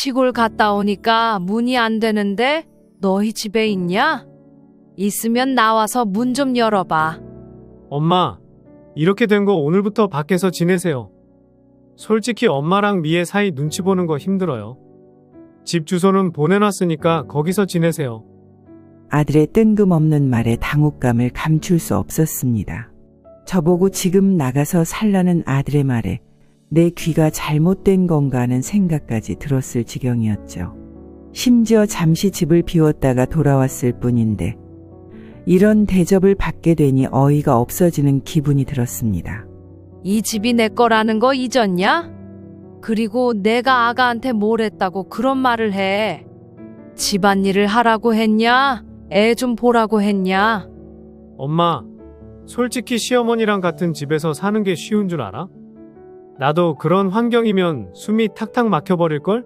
시골 갔다 오니까 문이 안 되는데 너희 집에 있냐? 있으면 나와서 문 좀 열어봐. 엄마, 이렇게 된 거 오늘부터 밖에서 지내세요. 솔직히 엄마랑 미애 사이 눈치 보는 거 힘들어요. 집 주소는 보내놨으니까 거기서 지내세요. 아들의 뜬금없는 말에 당혹감을 감출 수 없었습니다. 저보고 지금 나가서 살라는 아들의 말에 내 귀가 잘못된 건가 하는 생각까지 들었을 지경이었죠. 심지어 잠시 집을 비웠다가 돌아왔을 뿐인데 이런 대접을 받게 되니 어이가 없어지는 기분이 들었습니다. 이 집이 내 거라는 거 잊었냐? 그리고 내가 아가한테 뭘 했다고 그런 말을 해. 집안일을 하라고 했냐? 애 좀 보라고 했냐? 엄마, 솔직히 시어머니랑 같은 집에서 사는 게 쉬운 줄 알아? 나도 그런 환경이면 숨이 탁탁 막혀버릴걸?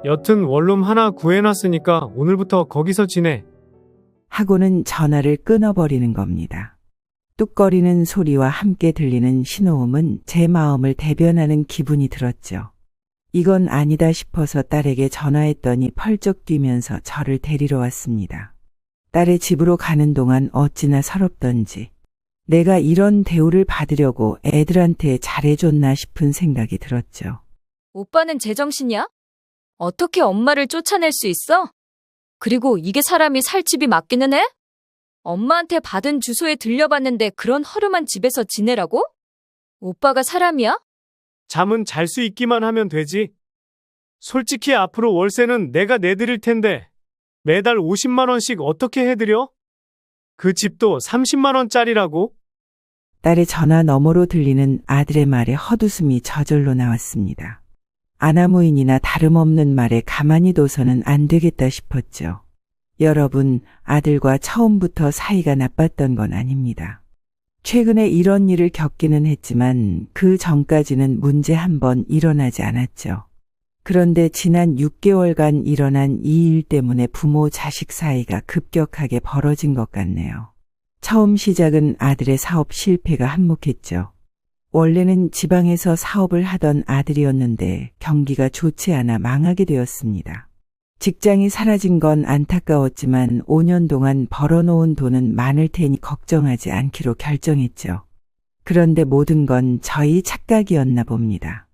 여튼 원룸 하나 구해놨으니까 오늘부터 거기서 지내. 하고는 전화를 끊어버리는 겁니다. 뚝거리는 소리와 함께 들리는 신호음은 제 마음을 대변하는 기분이 들었죠. 이건 아니다 싶어서 딸에게 전화했더니 펄쩍 뛰면서 저를 데리러 왔습니다. 딸의 집으로 가는 동안 어찌나 서럽던지 내가 이런 대우를 받으려고 애들한테 잘해줬나 싶은 생각이 들었죠. 오빠는 제정신이야? 어떻게 엄마를 쫓아낼 수 있어? 그리고 이게 사람이 살 집이 맞기는 해? 엄마한테 받은 주소에 들려봤는데 그런 허름한 집에서 지내라고? 오빠가 사람이야? 잠은 잘 수 있기만 하면 되지. 솔직히 앞으로 월세는 내가 내드릴 텐데 매달 50만 원씩 어떻게 해드려? 그 집도 30만 원짜리라고? 딸의 전화 너머로 들리는 아들의 말에 헛웃음이 저절로 나왔습니다. 아나무인이나 다름없는 말에 가만히 둬서는 안 되겠다 싶었죠. 여러분, 아들과 처음부터 사이가 나빴던 건 아닙니다. 최근에 이런 일을 겪기는 했지만 그 전까지는 문제 한 번 일어나지 않았죠. 그런데 지난 6개월간 일어난 이 일 때문에 부모 자식 사이가 급격하게 벌어진 것 같네요. 처음 시작은 아들의 사업 실패가 한몫했죠. 원래는 지방에서 사업을 하던 아들이었는데 경기가 좋지 않아 망하게 되었습니다. 직장이 사라진 건 안타까웠지만 5년 동안 벌어놓은 돈은 많을 테니 걱정하지 않기로 결정했죠. 그런데 모든 건 저희 착각이었나 봅니다.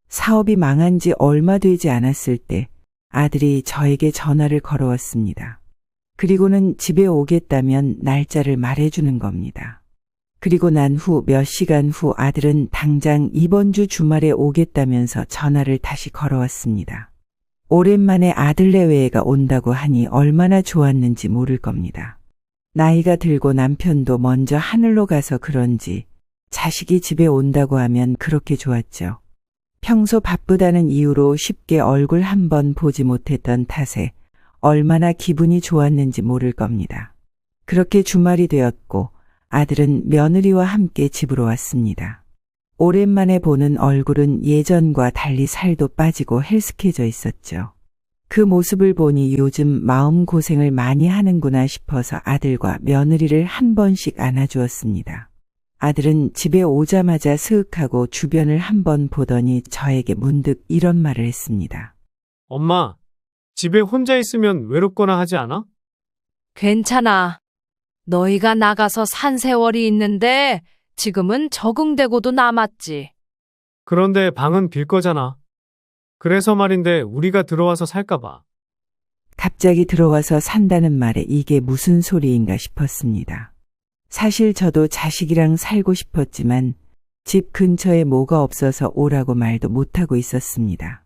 사업이 망한 지 얼마 되지 않았을 때 아들이 저에게 전화를 걸어왔습니다. 그리고는 집에 오겠다면 날짜를 말해주는 겁니다. 그리고 난 후 몇 시간 후 아들은 당장 이번 주 주말에 오겠다면서 전화를 다시 걸어왔습니다. 오랜만에 아들 내외가 온다고 하니 얼마나 좋았는지 모를 겁니다. 나이가 들고 남편도 먼저 하늘로 가서 그런지 자식이 집에 온다고 하면 그렇게 좋았죠. 평소 바쁘다는 이유로 쉽게 얼굴 한 번 보지 못했던 탓에 얼마나 기분이 좋았는지 모를 겁니다. 그렇게 주말이 되었고 아들은 며느리와 함께 집으로 왔습니다. 오랜만에 보는 얼굴은 예전과 달리 살도 빠지고 헬스케져 있었죠. 그 모습을 보니 요즘 마음고생을 많이 하는구나 싶어서 아들과 며느리를 한 번씩 안아주었습니다. 아들은 집에 오자마자 스윽하고 주변을 한번 보더니 저에게 문득 이런 말을 했습니다. 엄마, 집에 혼자 있으면 외롭거나 하지 않아? 괜찮아. 너희가 나가서 산 세월이 있는데 지금은 적응되고도 남았지. 그런데 방은 빌 거잖아. 그래서 말인데 우리가 들어와서 살까봐. 갑자기 들어와서 산다는 말에 이게 무슨 소리인가 싶었습니다. 사실 저도 자식이랑 살고 싶었지만 집 근처에 뭐가 없어서 오라고 말도 못하고 있었습니다.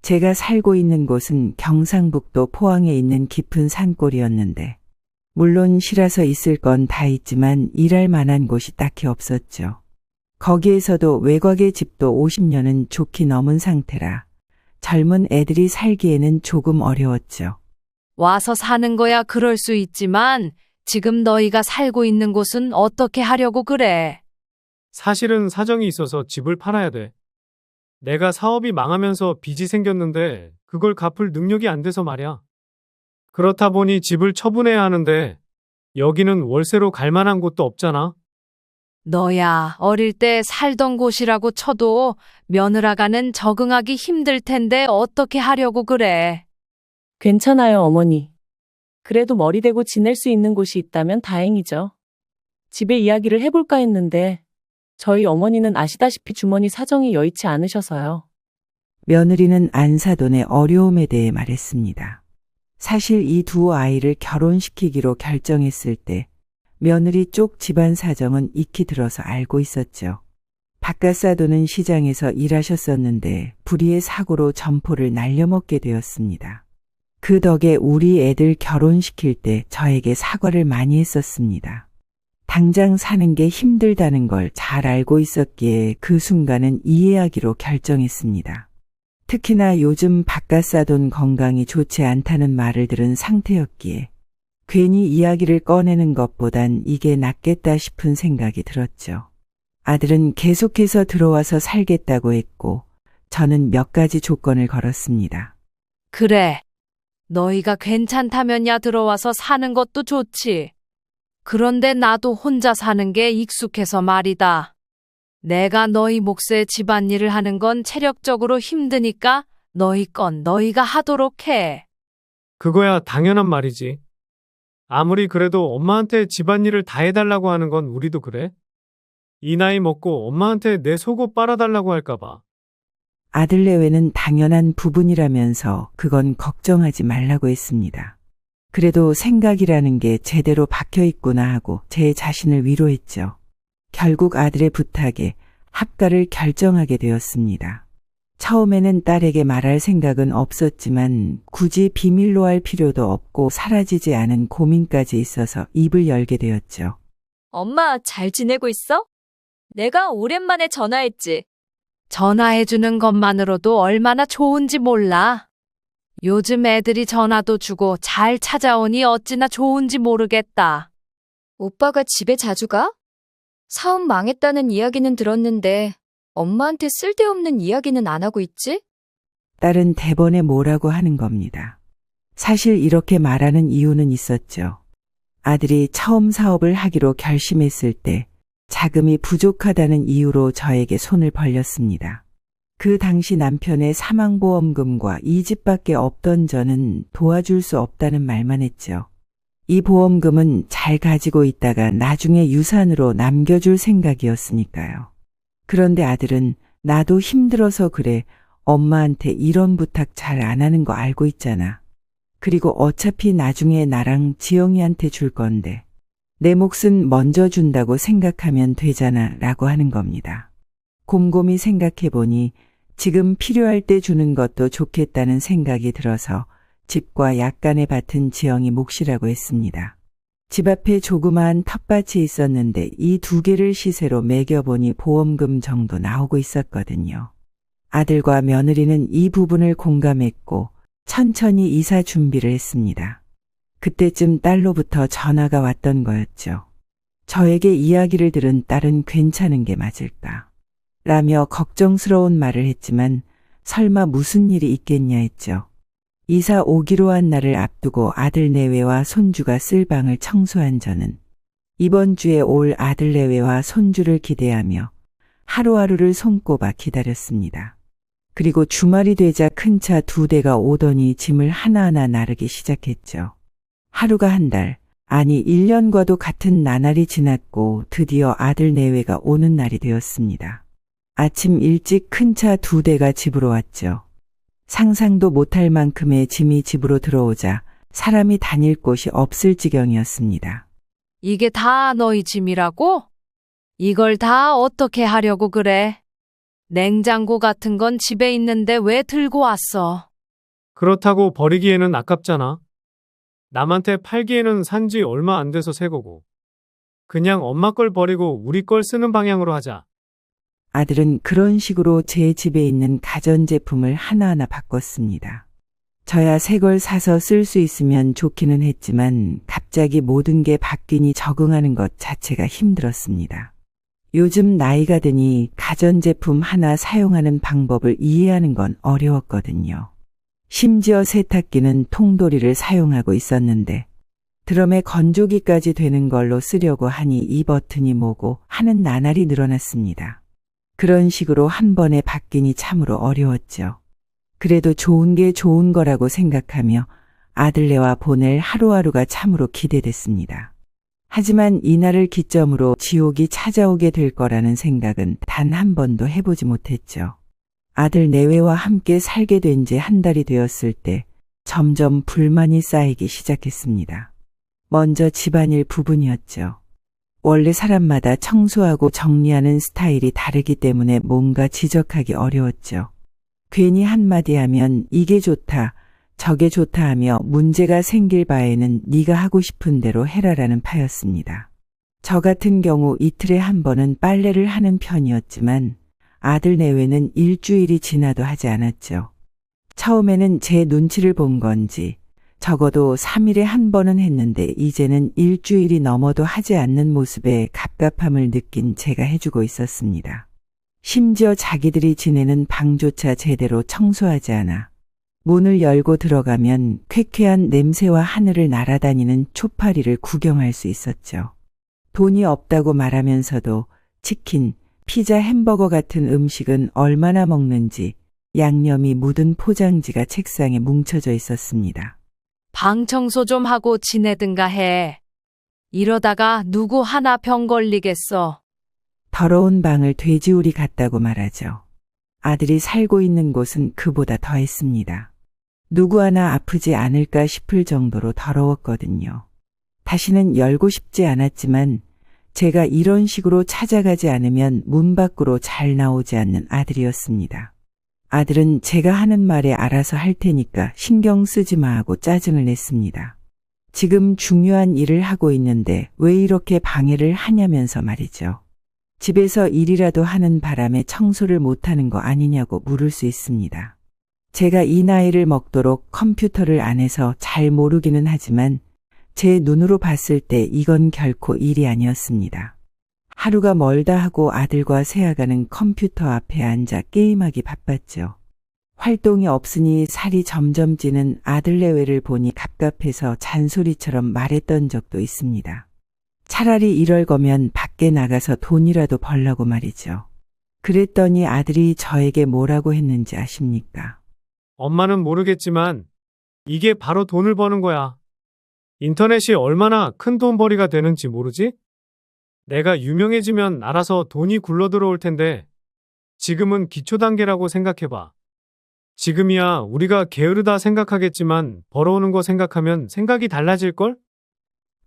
제가 살고 있는 곳은 경상북도 포항에 있는 깊은 산골이었는데 물론 싫어서 있을 건 다 있지만 일할 만한 곳이 딱히 없었죠. 거기에서도 외곽의 집도 50년은 좋게 넘은 상태라 젊은 애들이 살기에는 조금 어려웠죠. 와서 사는 거야 그럴 수 있지만 지금 너희가 살고 있는 곳은 어떻게 하려고 그래? 사실은 사정이 있어서 집을 팔아야 돼. 내가 사업이 망하면서 빚이 생겼는데 그걸 갚을 능력이 안 돼서 말이야. 그렇다 보니 집을 처분해야 하는데 여기는 월세로 갈 만한 곳도 없잖아. 너야 어릴 때 살던 곳이라고 쳐도 며느라가는 적응하기 힘들 텐데 어떻게 하려고 그래? 괜찮아요, 어머니. 그래도 머리 대고 지낼 수 있는 곳이 있다면 다행이죠. 집에 이야기를 해볼까 했는데 저희 어머니는 아시다시피 주머니 사정이 여의치 않으셔서요. 며느리는 안사돈의 어려움에 대해 말했습니다. 사실 이 두 아이를 결혼시키기로 결정했을 때 며느리 쪽 집안 사정은 익히 들어서 알고 있었죠. 바깥사돈은 시장에서 일하셨었는데 불의의 사고로 점포를 날려먹게 되었습니다. 그 덕에 우리 애들 결혼시킬 때 저에게 사과를 많이 했었습니다. 당장 사는 게 힘들다는 걸 잘 알고 있었기에 그 순간은 이해하기로 결정했습니다. 특히나 요즘 바깥사돈 건강이 좋지 않다는 말을 들은 상태였기에 괜히 이야기를 꺼내는 것보단 이게 낫겠다 싶은 생각이 들었죠. 아들은 계속해서 들어와서 살겠다고 했고 저는 몇 가지 조건을 걸었습니다. 그래. 너희가 괜찮다면야 들어와서 사는 것도 좋지. 그런데 나도 혼자 사는 게 익숙해서 말이다. 내가 너희 몫의 집안일을 하는 건 체력적으로 힘드니까 너희 건 너희가 하도록 해. 그거야 당연한 말이지. 아무리 그래도 엄마한테 집안일을 다 해달라고 하는 건 우리도 그래? 이 나이 먹고 엄마한테 내 속옷 빨아달라고 할까봐. 아들 내외는 당연한 부분이라면서 그건 걱정하지 말라고 했습니다. 그래도 생각이라는 게 제대로 박혀 있구나 하고 제 자신을 위로했죠. 결국 아들의 부탁에 합가를 결정하게 되었습니다. 처음에는 딸에게 말할 생각은 없었지만 굳이 비밀로 할 필요도 없고 사라지지 않은 고민까지 있어서 입을 열게 되었죠. 엄마 잘 지내고 있어? 내가 오랜만에 전화했지. 전화해주는 것만으로도 얼마나 좋은지 몰라. 요즘 애들이 전화도 주고 잘 찾아오니 어찌나 좋은지 모르겠다. 오빠가 집에 자주 가? 사업 망했다는 이야기는 들었는데 엄마한테 쓸데없는 이야기는 안 하고 있지? 딸은 대번에 뭐라고 하는 겁니다. 사실 이렇게 말하는 이유는 있었죠. 아들이 처음 사업을 하기로 결심했을 때 자금이 부족하다는 이유로 저에게 손을 벌렸습니다. 그 당시 남편의 사망보험금과 이 집밖에 없던 저는 도와줄 수 없다는 말만 했죠. 이 보험금은 잘 가지고 있다가 나중에 유산으로 남겨줄 생각이었으니까요. 그런데 아들은 나도 힘들어서 그래. 엄마한테 이런 부탁 잘 안 하는 거 알고 있잖아. 그리고 어차피 나중에 나랑 지영이한테 줄 건데 내 몫은 먼저 준다고 생각하면 되잖아 라고 하는 겁니다. 곰곰이 생각해보니 지금 필요할 때 주는 것도 좋겠다는 생각이 들어서 집과 약간의 밭은 지영이 몫이라고 했습니다. 집 앞에 조그마한 텃밭이 있었는데 이 두 개를 시세로 매겨보니 보험금 정도 나오고 있었거든요. 아들과 며느리는 이 부분을 공감했고 천천히 이사 준비를 했습니다. 그때쯤 딸로부터 전화가 왔던 거였죠. 저에게 이야기를 들은 딸은 괜찮은 게 맞을까? 라며 걱정스러운 말을 했지만 설마 무슨 일이 있겠냐 했죠. 이사 오기로 한 날을 앞두고 아들 내외와 손주가 쓸 방을 청소한 저는 이번 주에 올 아들 내외와 손주를 기대하며 하루하루를 손꼽아 기다렸습니다. 그리고 주말이 되자 큰 차 2대가 오더니 짐을 하나하나 나르기 시작했죠. 하루가 한 달, 아니 1년과도 같은 나날이 지났고 드디어 아들 내외가 오는 날이 되었습니다. 아침 일찍 큰 차 2대가 집으로 왔죠. 상상도 못할 만큼의 짐이 집으로 들어오자 사람이 다닐 곳이 없을 지경이었습니다. 이게 다 너희 짐이라고? 이걸 다 어떻게 하려고 그래? 냉장고 같은 건 집에 있는데 왜 들고 왔어? 그렇다고 버리기에는 아깝잖아. 남한테 팔기에는 산지 얼마 안 돼서 새 거고. 그냥 엄마 걸 버리고 우리 걸 쓰는 방향으로 하자. 아들은 그런 식으로 제 집에 있는 가전제품을 하나하나 바꿨습니다. 저야 새 걸 사서 쓸 수 있으면 좋기는 했지만 갑자기 모든 게 바뀌니 적응하는 것 자체가 힘들었습니다. 요즘 나이가 드니 가전제품 하나 사용하는 방법을 이해하는 건 어려웠거든요. 심지어 세탁기는 통돌이를 사용하고 있었는데 드럼에 건조기까지 되는 걸로 쓰려고 하니 이 버튼이 뭐고 하는 나날이 늘어났습니다. 그런 식으로 한 번에 바뀌니 참으로 어려웠죠. 그래도 좋은 게 좋은 거라고 생각하며 아들네와 보낼 하루하루가 참으로 기대됐습니다. 하지만 이날을 기점으로 지옥이 찾아오게 될 거라는 생각은 단 한 번도 해보지 못했죠. 아들 내외와 함께 살게 된 지 한 달이 되었을 때 점점 불만이 쌓이기 시작했습니다. 먼저 집안일 부분이었죠. 원래 사람마다 청소하고 정리하는 스타일이 다르기 때문에 뭔가 지적하기 어려웠죠. 괜히 한마디 하면 이게 좋다, 저게 좋다 하며 문제가 생길 바에는 네가 하고 싶은 대로 해라라는 파였습니다. 저 같은 경우 이틀에 한 번은 빨래를 하는 편이었지만 아들 내외는 일주일이 지나도 하지 않았죠. 처음에는 제 눈치를 본 건지 적어도 3일에 한 번은 했는데 이제는 일주일이 넘어도 하지 않는 모습에 갑갑함을 느낀 제가 해주고 있었습니다. 심지어 자기들이 지내는 방조차 제대로 청소하지 않아 문을 열고 들어가면 쾌쾌한 냄새와 하늘을 날아다니는 초파리를 구경할 수 있었죠. 돈이 없다고 말하면서도 치킨, 피자, 햄버거 같은 음식은 얼마나 먹는지 양념이 묻은 포장지가 책상에 뭉쳐져 있었습니다. 방 청소 좀 하고 지내든가 해. 이러다가 누구 하나 병 걸리겠어. 더러운 방을 돼지우리 같다고 말하죠. 아들이 살고 있는 곳은 그보다 더했습니다. 누구 하나 아프지 않을까 싶을 정도로 더러웠거든요. 다시는 열고 싶지 않았지만 제가 이런 식으로 찾아가지 않으면 문 밖으로 잘 나오지 않는 아들이었습니다. 아들은 제가 하는 말에 알아서 할 테니까 신경 쓰지 마 하고 짜증을 냈습니다. 지금 중요한 일을 하고 있는데 왜 이렇게 방해를 하냐면서 말이죠. 집에서 일이라도 하는 바람에 청소를 못하는 거 아니냐고 물을 수 있습니다. 제가 이 나이를 먹도록 컴퓨터를 안 해서 잘 모르기는 하지만 제 눈으로 봤을 때 이건 결코 일이 아니었습니다. 하루가 멀다 하고 아들과 새아가는 컴퓨터 앞에 앉아 게임하기 바빴죠. 활동이 없으니 살이 점점 찌는 아들 내외를 보니 갑갑해서 잔소리처럼 말했던 적도 있습니다. 차라리 이럴 거면 밖에 나가서 돈이라도 벌라고 말이죠. 그랬더니 아들이 저에게 뭐라고 했는지 아십니까? 엄마는 모르겠지만 이게 바로 돈을 버는 거야. 인터넷이 얼마나 큰 돈벌이가 되는지 모르지? 내가 유명해지면 알아서 돈이 굴러 들어올 텐데 지금은 기초 단계라고 생각해봐. 지금이야 우리가 게으르다 생각하겠지만 벌어오는 거 생각하면 생각이 달라질걸?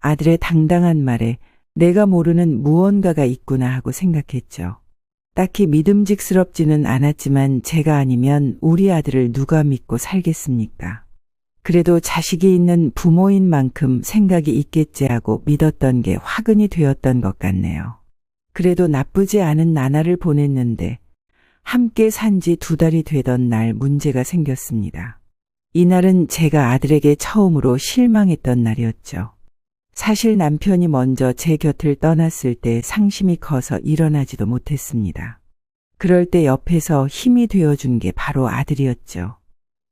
아들의 당당한 말에 내가 모르는 무언가가 있구나 하고 생각했죠. 딱히 믿음직스럽지는 않았지만 제가 아니면 우리 아들을 누가 믿고 살겠습니까? 그래도 자식이 있는 부모인 만큼 생각이 있겠지 하고 믿었던 게 화근이 되었던 것 같네요. 그래도 나쁘지 않은 나날을 보냈는데 함께 산 지 2달이 되던 날 문제가 생겼습니다. 이날은 제가 아들에게 처음으로 실망했던 날이었죠. 사실 남편이 먼저 제 곁을 떠났을 때 상심이 커서 일어나지도 못했습니다. 그럴 때 옆에서 힘이 되어준 게 바로 아들이었죠.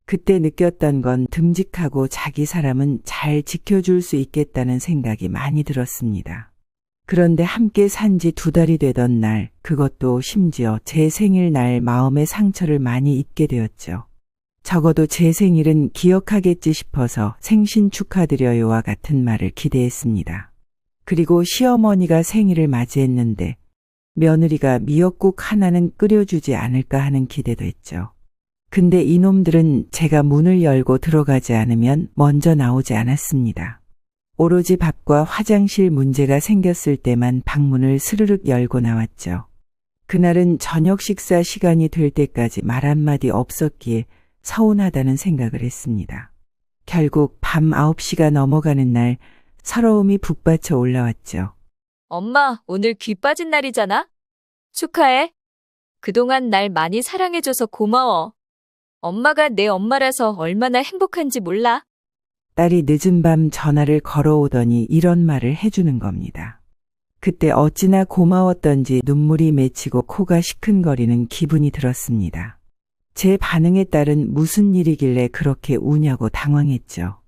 그때 느꼈던 건 듬직하고 자기 사람은 잘 지켜줄 수 있겠다는 생각이 많이 들었습니다. 그런데 함께 산 지 2달이 되던 날, 그것도 심지어 제 생일날 마음의 상처를 많이 입게 되었죠. 적어도 제 생일은 기억하겠지 싶어서 생신 축하드려요와 같은 말을 기대했습니다. 그리고 시어머니가 생일을 맞이했는데 며느리가 미역국 하나는 끓여주지 않을까 하는 기대도 했죠. 근데 이놈들은 제가 문을 열고 들어가지 않으면 먼저 나오지 않았습니다. 오로지 밥과 화장실 문제가 생겼을 때만 방문을 스르륵 열고 나왔죠. 그날은 저녁 식사 시간이 될 때까지 말 한마디 없었기에 서운하다는 생각을 했습니다. 결국 밤 9시가 넘어가는 날 서러움이 북받쳐 올라왔죠. 엄마, 오늘 귀 빠진 날이잖아? 축하해. 그동안 날 많이 사랑해줘서 고마워. 엄마가 내 엄마라서 얼마나 행복한지 몰라. 딸이 늦은 밤 전화를 걸어오더니 이런 말을 해주는 겁니다. 그때 어찌나 고마웠던지 눈물이 맺히고 코가 시큰거리는 기분이 들었습니다. 제 반응에 딸은 무슨 일이길래 그렇게 우냐고 당황했죠.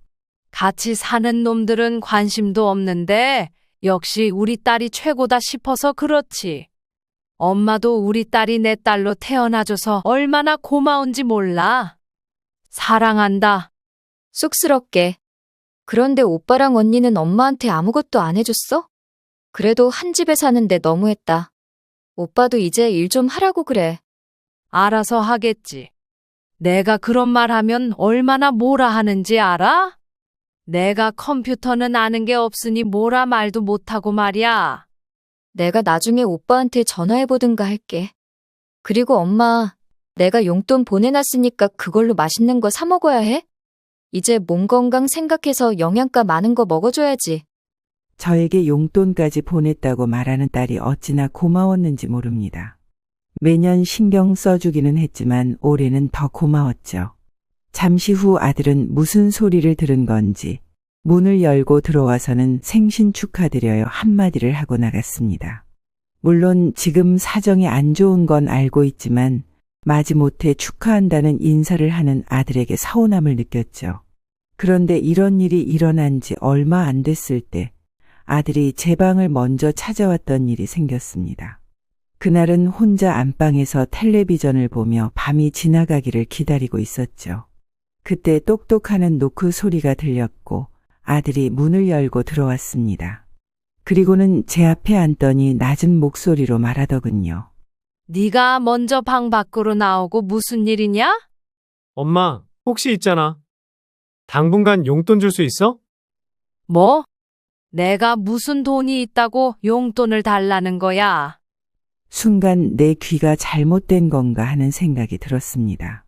같이 사는 놈들은 관심도 없는데 역시 우리 딸이 최고다 싶어서 그렇지. 엄마도 우리 딸이 내 딸로 태어나줘서 얼마나 고마운지 몰라. 사랑한다. 쑥스럽게. 그런데 오빠랑 언니는 엄마한테 아무것도 안 해줬어? 그래도 한 집에 사는데 너무했다. 오빠도 이제 일 좀 하라고 그래. 알아서 하겠지. 내가 그런 말 하면 얼마나 뭐라 하는지 알아? 내가 컴퓨터는 아는 게 없으니 뭐라 말도 못하고 말이야. 내가 나중에 오빠한테 전화해보든가 할게. 그리고 엄마, 내가 용돈 보내놨으니까 그걸로 맛있는 거 사 먹어야 해? 이제 몸 건강 생각해서 영양가 많은 거 먹어줘야지. 저에게 용돈까지 보냈다고 말하는 딸이 어찌나 고마웠는지 모릅니다. 매년 신경 써주기는 했지만 올해는 더 고마웠죠. 잠시 후 아들은 무슨 소리를 들은 건지 문을 열고 들어와서는 생신 축하드려요 한마디를 하고 나갔습니다. 물론 지금 사정이 안 좋은 건 알고 있지만 마지못해 축하한다는 인사를 하는 아들에게 서운함을 느꼈죠. 그런데 이런 일이 일어난 지 얼마 안 됐을 때 아들이 제 방을 먼저 찾아왔던 일이 생겼습니다. 그날은 혼자 안방에서 텔레비전을 보며 밤이 지나가기를 기다리고 있었죠. 그때 똑똑하는 노크 소리가 들렸고 아들이 문을 열고 들어왔습니다. 그리고는 제 앞에 앉더니 낮은 목소리로 말하더군요. 네가 먼저 방 밖으로 나오고 무슨 일이냐? 엄마, 혹시 있잖아. 당분간 용돈 줄 수 있어? 뭐? 내가 무슨 돈이 있다고 용돈을 달라는 거야? 순간 내 귀가 잘못된 건가 하는 생각이 들었습니다.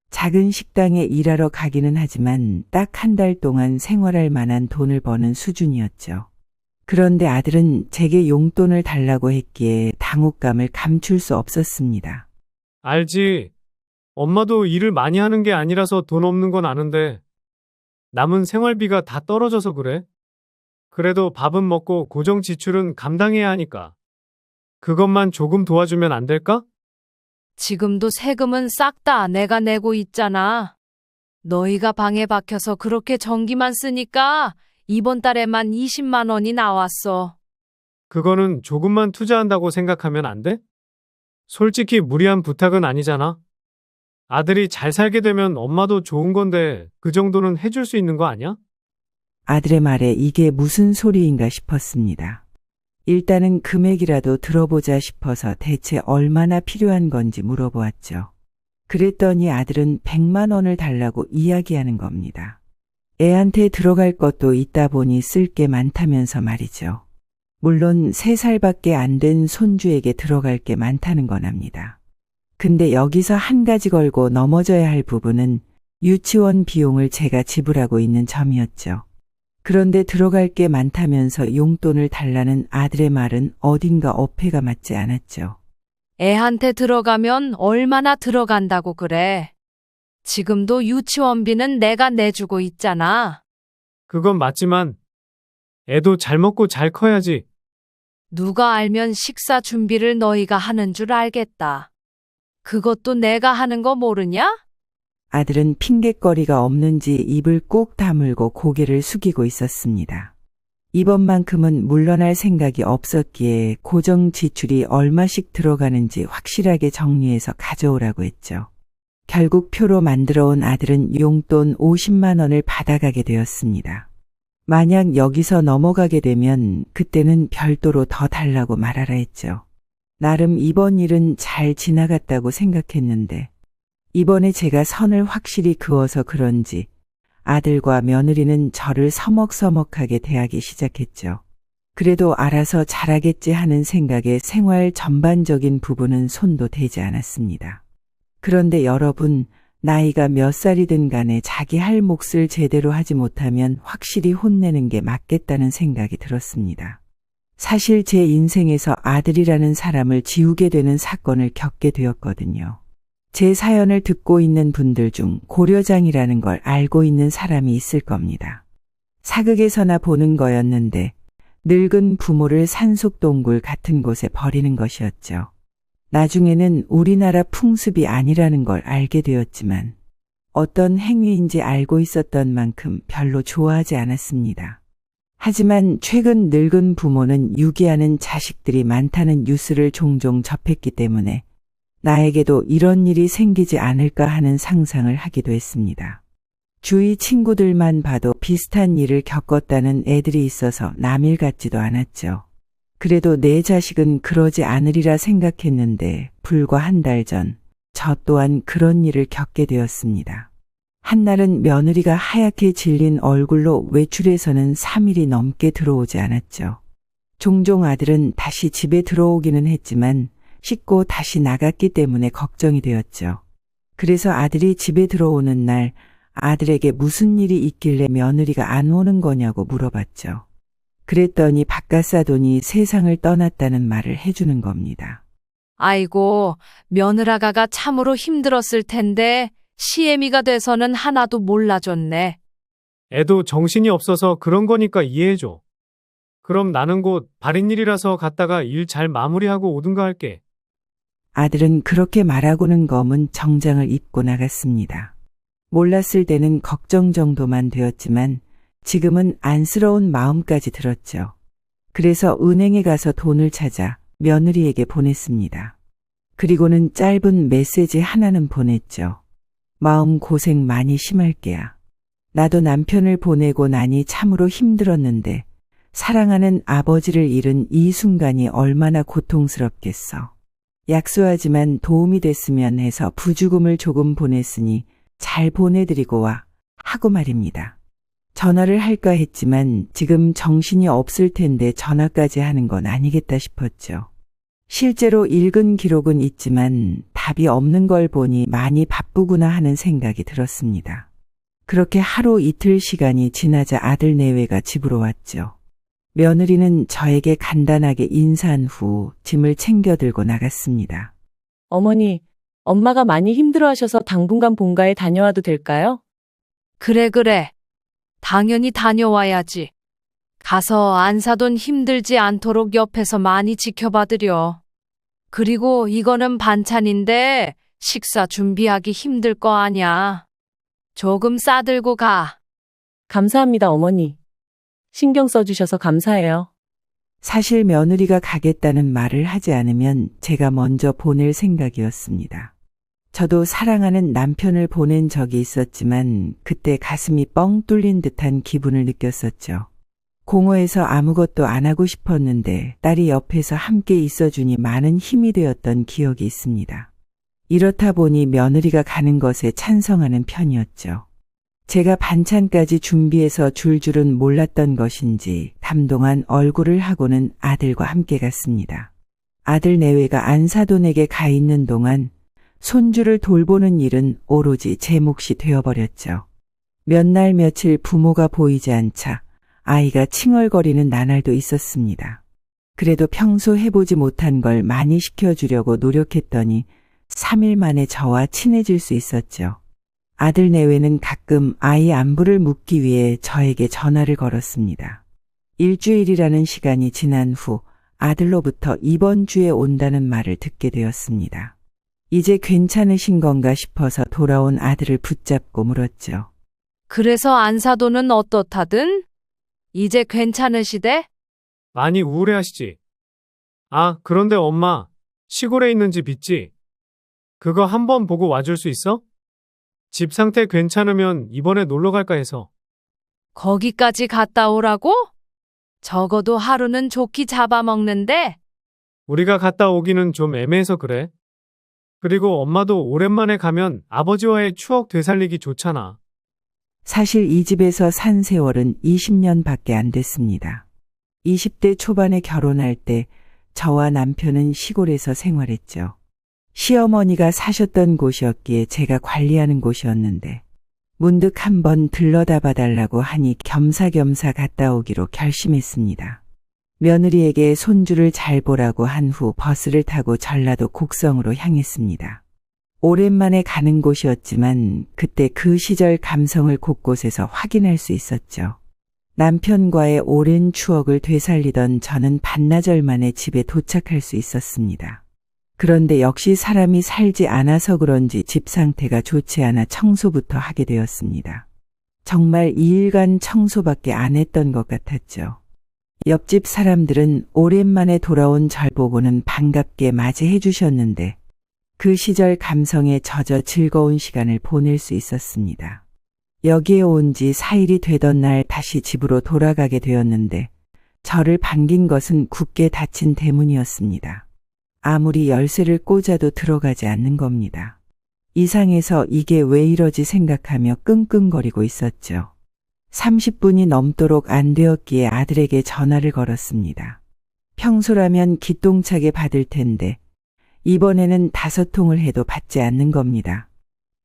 작은 식당에 일하러 가기는 하지만 딱 한 달 동안 생활할 만한 돈을 버는 수준이었죠. 그런데 아들은 제게 용돈을 달라고 했기에 당혹감을 감출 수 없었습니다. 알지. 엄마도 일을 많이 하는 게 아니라서 돈 없는 건 아는데 남은 생활비가 다 떨어져서 그래. 그래도 밥은 먹고 고정 지출은 감당해야 하니까. 그것만 조금 도와주면 안 될까? 지금도 세금은 싹 다 내가 내고 있잖아. 너희가 방에 박혀서 그렇게 전기만 쓰니까 이번 달에만 20만 원이 나왔어. 그거는 조금만 투자한다고 생각하면 안 돼? 솔직히 무리한 부탁은 아니잖아. 아들이 잘 살게 되면 엄마도 좋은 건데 그 정도는 해줄 수 있는 거 아니야? 아들의 말에 이게 무슨 소리인가 싶었습니다. 일단은 금액이라도 들어보자 싶어서 대체 얼마나 필요한 건지 물어보았죠. 그랬더니 아들은 100만 원을 달라고 이야기하는 겁니다. 애한테 들어갈 것도 있다 보니 쓸 게 많다면서 말이죠. 물론 3살밖에 안 된 손주에게 들어갈 게 많다는 건 압니다. 근데 여기서 한 가지 걸고 넘어져야 할 부분은 유치원 비용을 제가 지불하고 있는 점이었죠. 그런데 들어갈 게 많다면서 용돈을 달라는 아들의 말은 어딘가 어폐가 맞지 않았죠. 애한테 들어가면 얼마나 들어간다고 그래. 지금도 유치원비는 내가 내주고 있잖아. 그건 맞지만 애도 잘 먹고 잘 커야지. 누가 알면 식사 준비를 너희가 하는 줄 알겠다. 그것도 내가 하는 거 모르냐? 아들은 핑곗거리가 없는지 입을 꾹 다물고 고개를 숙이고 있었습니다. 이번만큼은 물러날 생각이 없었기에 고정 지출이 얼마씩 들어가는지 확실하게 정리해서 가져오라고 했죠. 결국 표로 만들어 온 아들은 용돈 50만 원을 받아가게 되었습니다. 만약 여기서 넘어가게 되면 그때는 별도로 더 달라고 말하라 했죠. 나름 이번 일은 잘 지나갔다고 생각했는데 이번에 제가 선을 확실히 그어서 그런지 아들과 며느리는 저를 서먹서먹하게 대하기 시작했죠. 그래도 알아서 잘하겠지 하는 생각에 생활 전반적인 부분은 손도 대지 않았습니다. 그런데 여러분, 나이가 몇 살이든 간에 자기 할 몫을 제대로 하지 못하면 확실히 혼내는 게 맞겠다는 생각이 들었습니다. 사실 제 인생에서 아들이라는 사람을 지우게 되는 사건을 겪게 되었거든요. 제 사연을 듣고 있는 분들 중 고려장이라는 걸 알고 있는 사람이 있을 겁니다. 사극에서나 보는 거였는데 늙은 부모를 산속동굴 같은 곳에 버리는 것이었죠. 나중에는 우리나라 풍습이 아니라는 걸 알게 되었지만 어떤 행위인지 알고 있었던 만큼 별로 좋아하지 않았습니다. 하지만 최근 늙은 부모는 유기하는 자식들이 많다는 뉴스를 종종 접했기 때문에 나에게도 이런 일이 생기지 않을까 하는 상상을 하기도 했습니다. 주위 친구들만 봐도 비슷한 일을 겪었다는 애들이 있어서 남일 같지도 않았죠. 그래도 내 자식은 그러지 않으리라 생각했는데 불과 한 달 전, 저 또한 그런 일을 겪게 되었습니다. 한날은 며느리가 하얗게 질린 얼굴로 외출해서는 3일이 넘게 들어오지 않았죠. 종종 아들은 다시 집에 들어오기는 했지만 씻고 다시 나갔기 때문에 걱정이 되었죠. 그래서 아들이 집에 들어오는 날 아들에게 무슨 일이 있길래 며느리가 안 오는 거냐고 물어봤죠. 그랬더니 바깥사돈이 세상을 떠났다는 말을 해주는 겁니다. 아이고, 며느라가가 참으로 힘들었을 텐데 시애미가 돼서는 하나도 몰라줬네. 애도 정신이 없어서 그런 거니까 이해해줘. 그럼 나는 곧 발인일이라서 갔다가 일 잘 마무리하고 오든가 할게. 아들은 그렇게 말하고는 검은 정장을 입고 나갔습니다. 몰랐을 때는 걱정 정도만 되었지만 지금은 안쓰러운 마음까지 들었죠. 그래서 은행에 가서 돈을 찾아 며느리에게 보냈습니다. 그리고는 짧은 메시지 하나는 보냈죠. 마음 고생 많이 심할게야. 나도 남편을 보내고 나니 참으로 힘들었는데 사랑하는 아버지를 잃은 이 순간이 얼마나 고통스럽겠어. 약소하지만 도움이 됐으면 해서 부주금을 조금 보냈으니 잘 보내드리고 와 하고 말입니다. 전화를 할까 했지만 지금 정신이 없을 텐데 전화까지 하는 건 아니겠다 싶었죠. 실제로 읽은 기록은 있지만 답이 없는 걸 보니 많이 바쁘구나 하는 생각이 들었습니다. 그렇게 하루 이틀 시간이 지나자 아들 내외가 집으로 왔죠. 며느리는 저에게 간단하게 인사한 후 짐을 챙겨 들고 나갔습니다. 어머니, 엄마가 많이 힘들어하셔서 당분간 본가에 다녀와도 될까요? 그래. 당연히 다녀와야지. 가서 안사돈 힘들지 않도록 옆에서 많이 지켜봐드려. 그리고 이거는 반찬인데 식사 준비하기 힘들 거 아냐. 조금 싸들고 가. 감사합니다, 어머니. 신경 써주셔서 감사해요. 사실 며느리가 가겠다는 말을 하지 않으면 제가 먼저 보낼 생각이었습니다. 저도 사랑하는 남편을 보낸 적이 있었지만 그때 가슴이 뻥 뚫린 듯한 기분을 느꼈었죠. 공허해서 아무것도 안 하고 싶었는데 딸이 옆에서 함께 있어주니 많은 힘이 되었던 기억이 있습니다. 이렇다 보니 며느리가 가는 것에 찬성하는 편이었죠. 제가 반찬까지 준비해서 줄 줄은 몰랐던 것인지 감동한 얼굴을 하고는 아들과 함께 갔습니다. 아들 내외가 안사돈에게 가 있는 동안 손주를 돌보는 일은 오로지 제 몫이 되어버렸죠. 몇 날 며칠 부모가 보이지 않자 아이가 칭얼거리는 나날도 있었습니다. 그래도 평소 해보지 못한 걸 많이 시켜주려고 노력했더니 3일 만에 저와 친해질 수 있었죠. 아들 내외는 가끔 아이 안부를 묻기 위해 저에게 전화를 걸었습니다. 일주일이라는 시간이 지난 후 아들로부터 이번 주에 온다는 말을 듣게 되었습니다. 이제 괜찮으신 건가 싶어서 돌아온 아들을 붙잡고 물었죠. 그래서 안사돈은 어떻다든? 이제 괜찮으시대? 많이 우울해하시지? 아, 그런데 엄마, 시골에 있는 집 있지? 그거 한번 보고 와줄 수 있어? 집 상태 괜찮으면 이번에 놀러 갈까 해서. 거기까지 갔다 오라고? 적어도 하루는 좋게 잡아먹는데? 우리가 갔다 오기는 좀 애매해서 그래. 그리고 엄마도 오랜만에 가면 아버지와의 추억 되살리기 좋잖아. 사실 이 집에서 산 세월은 20년밖에 안 됐습니다. 20대 초반에 결혼할 때 저와 남편은 시골에서 생활했죠. 시어머니가 사셨던 곳이었기에 제가 관리하는 곳이었는데 문득 한번 들러다 봐달라고 하니 겸사겸사 갔다 오기로 결심했습니다. 며느리에게 손주를 잘 보라고 한 후 버스를 타고 전라도 곡성으로 향했습니다. 오랜만에 가는 곳이었지만 그때 그 시절 감성을 곳곳에서 확인할 수 있었죠. 남편과의 오랜 추억을 되살리던 저는 반나절 만에 집에 도착할 수 있었습니다. 그런데 역시 사람이 살지 않아서 그런지 집 상태가 좋지 않아 청소부터 하게 되었습니다. 정말 2일간 청소밖에 안 했던 것 같았죠. 옆집 사람들은 오랜만에 돌아온 절 보고는 반갑게 맞이해 주셨는데 그 시절 감성에 젖어 즐거운 시간을 보낼 수 있었습니다. 여기에 온 지 4일이 되던 날 다시 집으로 돌아가게 되었는데 저를 반긴 것은 굳게 닫힌 대문이었습니다. 아무리 열쇠를 꽂아도 들어가지 않는 겁니다. 이상해서 이게 왜 이러지 생각하며 끙끙거리고 있었죠. 30분이 넘도록 안 되었기에 아들에게 전화를 걸었습니다. 평소라면 기똥차게 받을 텐데 이번에는 5통을 해도 받지 않는 겁니다.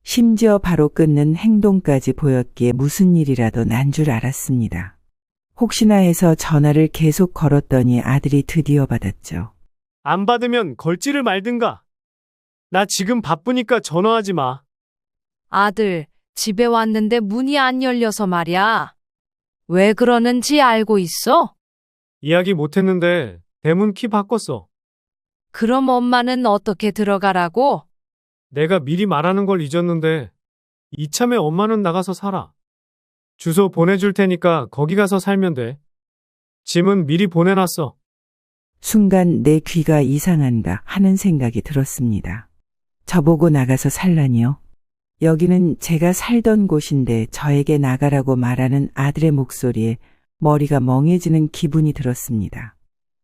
심지어 바로 끊는 행동까지 보였기에 무슨 일이라도 난 줄 알았습니다. 혹시나 해서 전화를 계속 걸었더니 아들이 드디어 받았죠. 안 받으면 걸지를 말든가. 나 지금 바쁘니까 전화하지 마. 아들, 집에 왔는데 문이 안 열려서 말이야. 왜 그러는지 알고 있어? 이야기 못했는데 대문 키 바꿨어. 그럼 엄마는 어떻게 들어가라고? 내가 미리 말하는 걸 잊었는데 이참에 엄마는 나가서 살아. 주소 보내줄 테니까 거기 가서 살면 돼. 짐은 미리 보내놨어. 순간 내 귀가 이상한가 하는 생각이 들었습니다. 저보고 나가서 살라니요? 여기는 제가 살던 곳인데 저에게 나가라고 말하는 아들의 목소리에 머리가 멍해지는 기분이 들었습니다.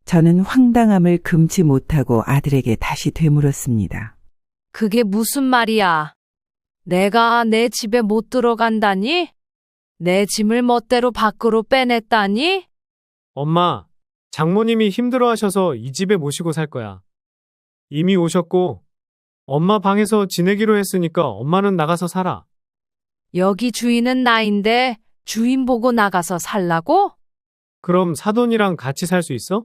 저는 황당함을 금치 못하고 아들에게 다시 되물었습니다. 그게 무슨 말이야? 내가 내 집에 못 들어간다니? 내 짐을 멋대로 밖으로 빼냈다니? 엄마, 장모님이 힘들어하셔서 이 집에 모시고 살 거야. 이미 오셨고 엄마 방에서 지내기로 했으니까 엄마는 나가서 살아. 여기 주인은 나인데 주인 보고 나가서 살라고? 그럼 사돈이랑 같이 살 수 있어?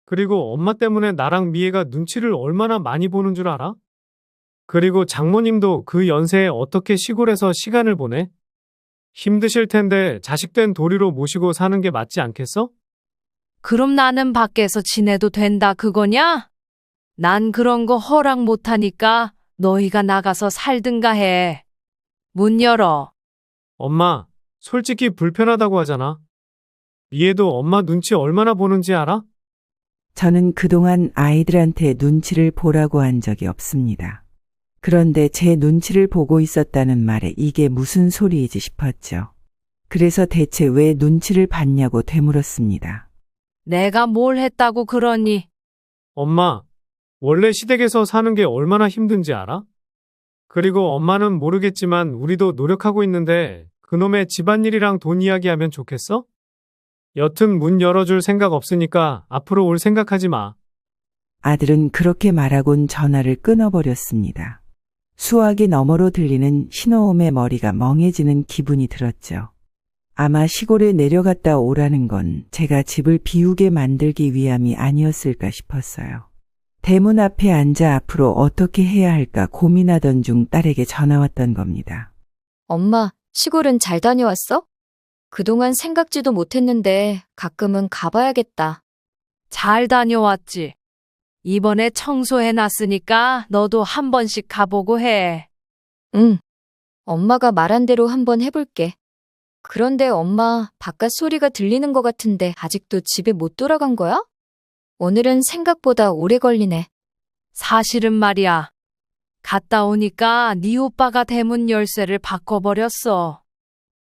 그리고 엄마 때문에 나랑 미애가 눈치를 얼마나 많이 보는 줄 알아? 그리고 장모님도 그 연세에 어떻게 시골에서 시간을 보내? 힘드실 텐데 자식된 도리로 모시고 사는 게 맞지 않겠어? 그럼 나는 밖에서 지내도 된다 그거냐? 난 그런 거 허락 못하니까 너희가 나가서 살든가 해. 문 열어. 엄마, 솔직히 불편하다고 하잖아. 미애도 엄마 눈치 얼마나 보는지 알아? 저는 그동안 아이들한테 눈치를 보라고 한 적이 없습니다. 그런데 제 눈치를 보고 있었다는 말에 이게 무슨 소리이지 싶었죠. 그래서 대체 왜 눈치를 봤냐고 되물었습니다. 내가 뭘 했다고 그러니? 엄마, 원래 시댁에서 사는 게 얼마나 힘든지 알아? 그리고 엄마는 모르겠지만 우리도 노력하고 있는데 그놈의 집안일이랑 돈 이야기하면 좋겠어? 여튼 문 열어줄 생각 없으니까 앞으로 올 생각하지 마. 아들은 그렇게 말하곤 전화를 끊어버렸습니다. 수화기 너머로 들리는 신호음에 머리가 멍해지는 기분이 들었죠. 아마 시골에 내려갔다 오라는 건 제가 집을 비우게 만들기 위함이 아니었을까 싶었어요. 대문 앞에 앉아 앞으로 어떻게 해야 할까 고민하던 중 딸에게 전화 왔던 겁니다. 엄마, 시골은 잘 다녀왔어? 그동안 생각지도 못했는데 가끔은 가봐야겠다. 잘 다녀왔지. 이번에 청소해놨으니까 너도 한 번씩 가보고 해. 응. 엄마가 말한 대로 한번 해볼게. 그런데 엄마, 바깥 소리가 들리는 것 같은데 아직도 집에 못 돌아간 거야? 오늘은 생각보다 오래 걸리네. 사실은 말이야. 갔다 오니까 네 오빠가 대문 열쇠를 바꿔버렸어.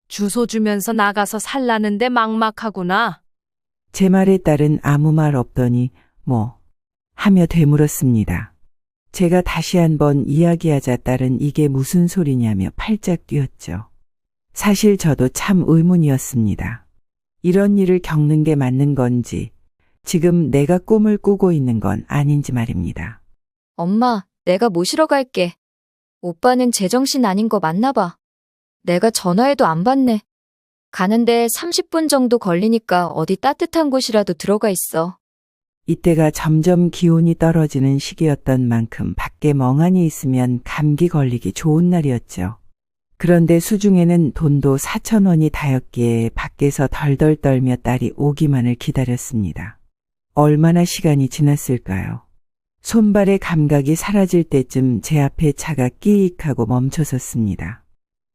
주소 주면서 나가서 살라는데 막막하구나. 제 말에 딸은 아무 말 없더니 하며 되물었습니다. 제가 다시 한번 이야기하자 딸은 이게 무슨 소리냐며 팔짝 뛰었죠. 사실 저도 참 의문이었습니다. 이런 일을 겪는 게 맞는 건지 지금 내가 꿈을 꾸고 있는 건 아닌지 말입니다. 엄마, 내가 모시러 갈게. 오빠는 제정신 아닌 거 맞나 봐. 내가 전화해도 안 받네. 가는데 30분 정도 걸리니까 어디 따뜻한 곳이라도 들어가 있어. 이때가 점점 기온이 떨어지는 시기였던 만큼 밖에 멍하니 있으면 감기 걸리기 좋은 날이었죠. 그런데 수중에는 돈도 4,000원이 다였기에 밖에서 덜덜 떨며 딸이 오기만을 기다렸습니다. 얼마나 시간이 지났을까요? 손발의 감각이 사라질 때쯤 제 앞에 차가 끼익하고 멈춰섰습니다.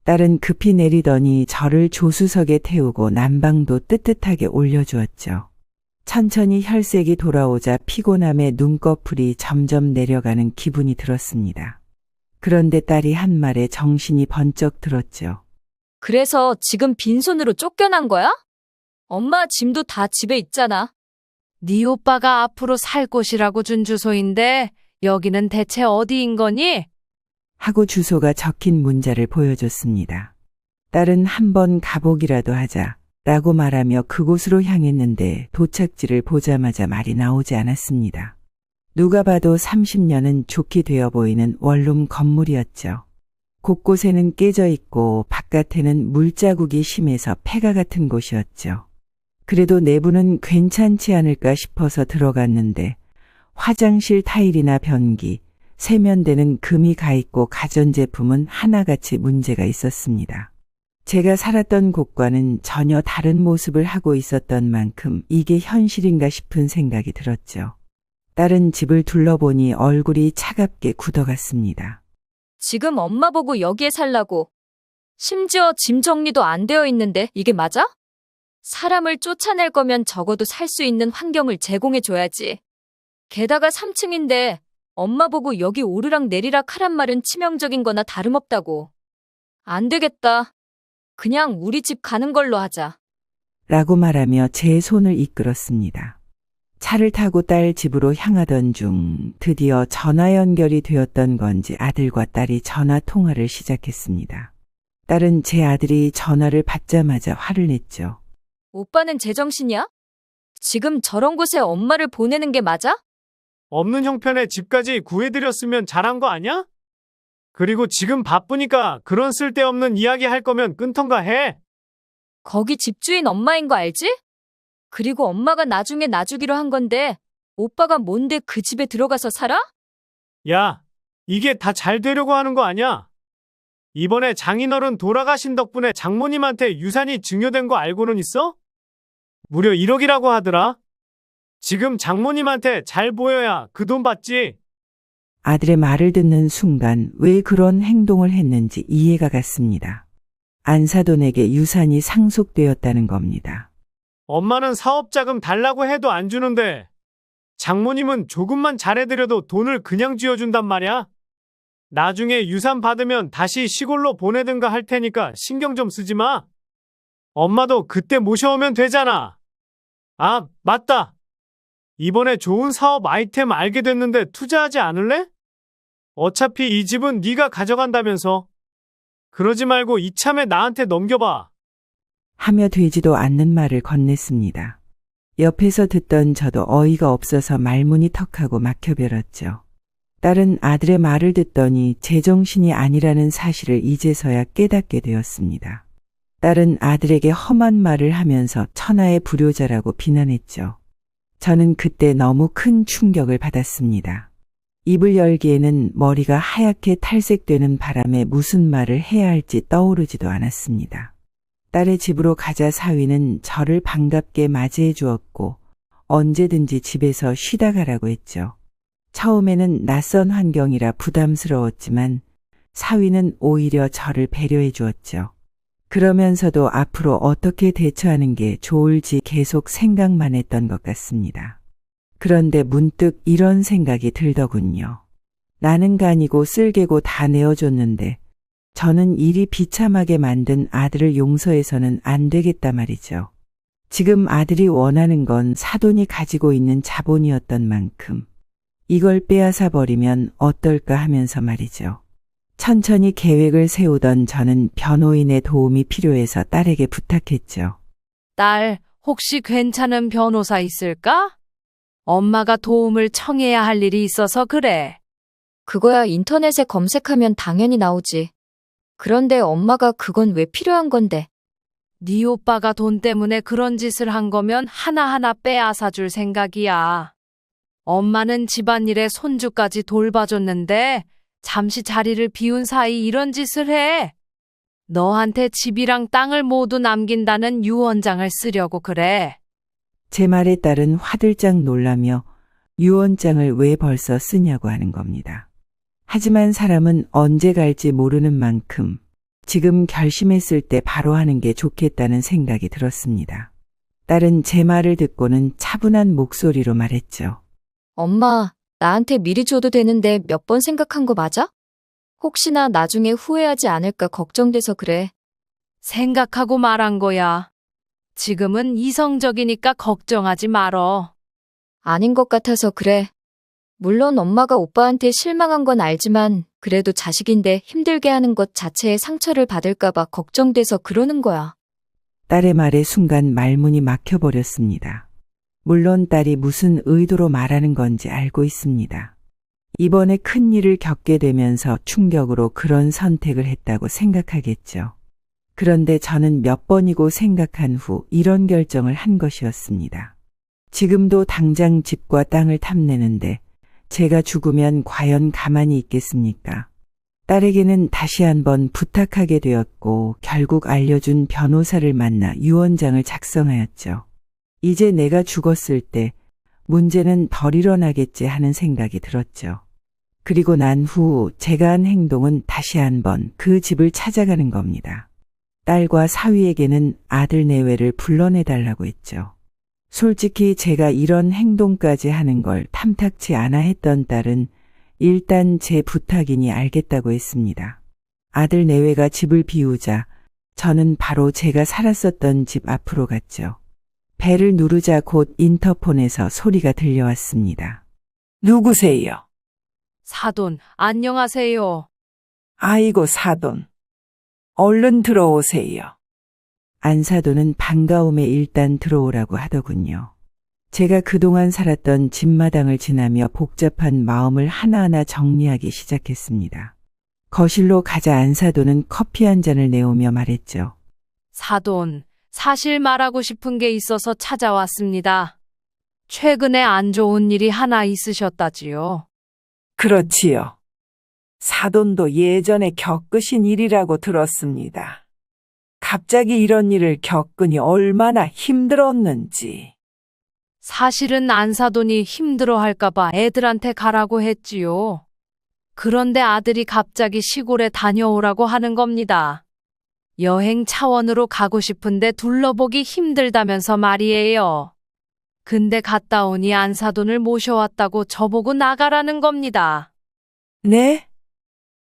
딸은 급히 내리더니 저를 조수석에 태우고 난방도 뜨뜻하게 올려주었죠. 천천히 혈색이 돌아오자 피곤함에 눈꺼풀이 점점 내려가는 기분이 들었습니다. 그런데 딸이 한 말에 정신이 번쩍 들었죠. 그래서 지금 빈손으로 쫓겨난 거야? 엄마 짐도 다 집에 있잖아. 네 오빠가 앞으로 살 곳이라고 준 주소인데 여기는 대체 어디인 거니? 하고 주소가 적힌 문자를 보여줬습니다. 딸은 한번 가보기라도 하자 라고 말하며 그곳으로 향했는데 도착지를 보자마자 말이 나오지 않았습니다. 누가 봐도 30년은 좋게 되어 보이는 원룸 건물이었죠. 곳곳에는 깨져 있고 바깥에는 물자국이 심해서 폐가 같은 곳이었죠. 그래도 내부는 괜찮지 않을까 싶어서 들어갔는데 화장실 타일이나 변기, 세면대는 금이 가 있고 가전제품은 하나같이 문제가 있었습니다. 제가 살았던 곳과는 전혀 다른 모습을 하고 있었던 만큼 이게 현실인가 싶은 생각이 들었죠. 딸은 집을 둘러보니 얼굴이 차갑게 굳어갔습니다. 지금 엄마 보고 여기에 살라고. 심지어 짐 정리도 안 되어 있는데 이게 맞아? 사람을 쫓아낼 거면 적어도 살 수 있는 환경을 제공해줘야지. 게다가 3층인데 엄마 보고 여기 오르락 내리락 하란 말은 치명적인 거나 다름없다고. 안 되겠다. 그냥 우리 집 가는 걸로 하자. 라고 말하며 제 손을 이끌었습니다. 차를 타고 딸 집으로 향하던 중 드디어 전화 연결이 되었던 건지 아들과 딸이 전화 통화를 시작했습니다. 딸은 제 아들이 전화를 받자마자 화를 냈죠. 오빠는 제정신이야? 지금 저런 곳에 엄마를 보내는 게 맞아? 없는 형편에 집까지 구해드렸으면 잘한 거 아니야? 그리고 지금 바쁘니까 그런 쓸데없는 이야기 할 거면 끊던가 해. 거기 집주인 엄마인 거 알지? 그리고 엄마가 나중에 놔주기로 한 건데 오빠가 뭔데 그 집에 들어가서 살아? 야, 이게 다 잘 되려고 하는 거 아니야? 이번에 장인어른 돌아가신 덕분에 장모님한테 유산이 증여된 거 알고는 있어? 무려 1억이라고 하더라. 지금 장모님한테 잘 보여야 그 돈 받지. 아들의 말을 듣는 순간 왜 그런 행동을 했는지 이해가 갔습니다. 안사돈에게 유산이 상속되었다는 겁니다. 엄마는 사업자금 달라고 해도 안 주는데 장모님은 조금만 잘해드려도 돈을 그냥 쥐어준단 말이야. 나중에 유산 받으면 다시 시골로 보내든가 할 테니까 신경 좀 쓰지 마. 엄마도 그때 모셔오면 되잖아. 아, 맞다. 이번에 좋은 사업 아이템 알게 됐는데 투자하지 않을래? 어차피 이 집은 네가 가져간다면서. 그러지 말고 이참에 나한테 넘겨봐. 하며 되지도 않는 말을 건넸습니다. 옆에서 듣던 저도 어이가 없어서 말문이 턱하고 막혀버렸죠. 딸은 아들의 말을 듣더니 제정신이 아니라는 사실을 이제서야 깨닫게 되었습니다. 딸은 아들에게 험한 말을 하면서 천하의 불효자라고 비난했죠. 저는 그때 너무 큰 충격을 받았습니다. 입을 열기에는 머리가 하얗게 탈색되는 바람에 무슨 말을 해야 할지 떠오르지도 않았습니다. 딸의 집으로 가자 사위는 저를 반갑게 맞이해 주었고 언제든지 집에서 쉬다 가라고 했죠. 처음에는 낯선 환경이라 부담스러웠지만 사위는 오히려 저를 배려해 주었죠. 그러면서도 앞으로 어떻게 대처하는 게 좋을지 계속 생각만 했던 것 같습니다. 그런데 문득 이런 생각이 들더군요. 나는 간이고 쓸개고 다 내어줬는데 저는 일이 비참하게 만든 아들을 용서해서는 안 되겠다 말이죠. 지금 아들이 원하는 건 사돈이 가지고 있는 자본이었던 만큼 이걸 빼앗아 버리면 어떨까 하면서 말이죠. 천천히 계획을 세우던 저는 변호인의 도움이 필요해서 딸에게 부탁했죠. 딸, 혹시 괜찮은 변호사 있을까? 엄마가 도움을 청해야 할 일이 있어서 그래. 그거야 인터넷에 검색하면 당연히 나오지. 그런데 엄마가 그건 왜 필요한 건데? 네 오빠가 돈 때문에 그런 짓을 한 거면 하나하나 빼앗아 줄 생각이야. 엄마는 집안일에 손주까지 돌봐줬는데 잠시 자리를 비운 사이 이런 짓을 해. 너한테 집이랑 땅을 모두 남긴다는 유언장을 쓰려고 그래. 제 말에 딸은 화들짝 놀라며 유언장을 왜 벌써 쓰냐고 하는 겁니다. 하지만 사람은 언제 갈지 모르는 만큼 지금 결심했을 때 바로 하는 게 좋겠다는 생각이 들었습니다. 딸은 제 말을 듣고는 차분한 목소리로 말했죠. 엄마, 나한테 미리 줘도 되는데 몇 번 생각한 거 맞아? 혹시나 나중에 후회하지 않을까 걱정돼서 그래. 생각하고 말한 거야. 지금은 이성적이니까 걱정하지 말어. 아닌 것 같아서 그래. 물론 엄마가 오빠한테 실망한 건 알지만 그래도 자식인데 힘들게 하는 것 자체에 상처를 받을까봐 걱정돼서 그러는 거야. 딸의 말에 순간 말문이 막혀버렸습니다. 물론 딸이 무슨 의도로 말하는 건지 알고 있습니다. 이번에 큰 일을 겪게 되면서 충격으로 그런 선택을 했다고 생각하겠죠. 그런데 저는 몇 번이고 생각한 후 이런 결정을 한 것이었습니다. 지금도 당장 집과 땅을 탐내는데 제가 죽으면 과연 가만히 있겠습니까? 딸에게는 다시 한번 부탁하게 되었고 결국 알려준 변호사를 만나 유언장을 작성하였죠. 이제 내가 죽었을 때 문제는 덜 일어나겠지 하는 생각이 들었죠. 그리고 난 후 제가 한 행동은 다시 한번 그 집을 찾아가는 겁니다. 딸과 사위에게는 아들 내외를 불러내달라고 했죠. 솔직히 제가 이런 행동까지 하는 걸 탐탁치 않아 했던 딸은 일단 제 부탁이니 알겠다고 했습니다. 아들 내외가 집을 비우자 저는 바로 제가 살았었던 집 앞으로 갔죠. 벨을 누르자 곧 인터폰에서 소리가 들려왔습니다. 누구세요? 사돈, 안녕하세요. 아이고 사돈. 얼른 들어오세요. 안사돈은 반가움에 일단 들어오라고 하더군요. 제가 그동안 살았던 집마당을 지나며 복잡한 마음을 하나하나 정리하기 시작했습니다. 거실로 가자 안사돈은 커피 한 잔을 내오며 말했죠. 사돈, 사실 말하고 싶은 게 있어서 찾아왔습니다. 최근에 안 좋은 일이 하나 있으셨다지요. 그렇지요. 사돈도 예전에 겪으신 일이라고 들었습니다. 갑자기 이런 일을 겪으니 얼마나 힘들었는지. 사실은 안사돈이 힘들어할까봐 애들한테 가라고 했지요. 그런데 아들이 갑자기 시골에 다녀오라고 하는 겁니다. 여행 차원으로 가고 싶은데 둘러보기 힘들다면서 말이에요. 근데 갔다 오니 안사돈을 모셔왔다고 저보고 나가라는 겁니다. 네?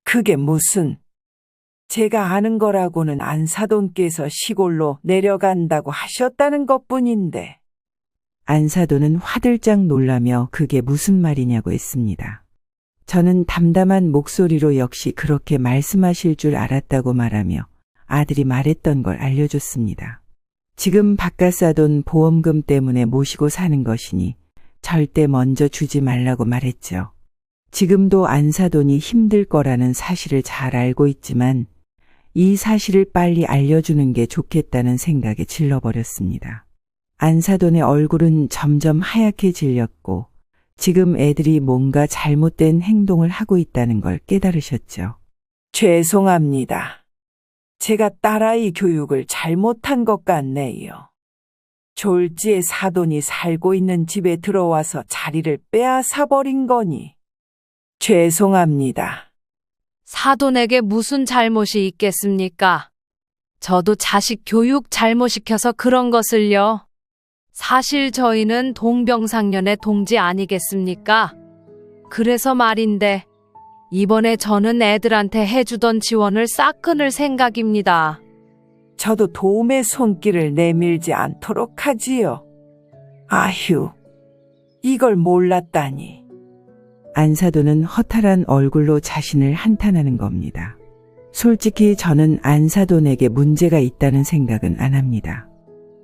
그게 무슨... 제가 아는 거라고는 안사돈께서 시골로 내려간다고 하셨다는 것뿐인데. 안사돈은 화들짝 놀라며 그게 무슨 말이냐고 했습니다. 저는 담담한 목소리로 역시 그렇게 말씀하실 줄 알았다고 말하며 아들이 말했던 걸 알려줬습니다. 지금 바깥사돈 보험금 때문에 모시고 사는 것이니 절대 먼저 주지 말라고 말했죠. 지금도 안사돈이 힘들 거라는 사실을 잘 알고 있지만 이 사실을 빨리 알려주는 게 좋겠다는 생각에 질러버렸습니다. 안사돈의 얼굴은 점점 하얗게 질렸고 지금 애들이 뭔가 잘못된 행동을 하고 있다는 걸 깨달으셨죠. 죄송합니다. 제가 딸아이 교육을 잘못한 것 같네요. 졸지에 사돈이 살고 있는 집에 들어와서 자리를 빼앗아버린 거니. 죄송합니다. 사돈에게 무슨 잘못이 있겠습니까? 저도 자식 교육 잘못 시켜서 그런 것을요. 사실 저희는 동병상련의 동지 아니겠습니까? 그래서 말인데 이번에 저는 애들한테 해주던 지원을 싹 끊을 생각입니다. 저도 도움의 손길을 내밀지 않도록 하지요. 아휴, 이걸 몰랐다니. 안사돈은 허탈한 얼굴로 자신을 한탄하는 겁니다. 솔직히 저는 안사돈에게 문제가 있다는 생각은 안 합니다.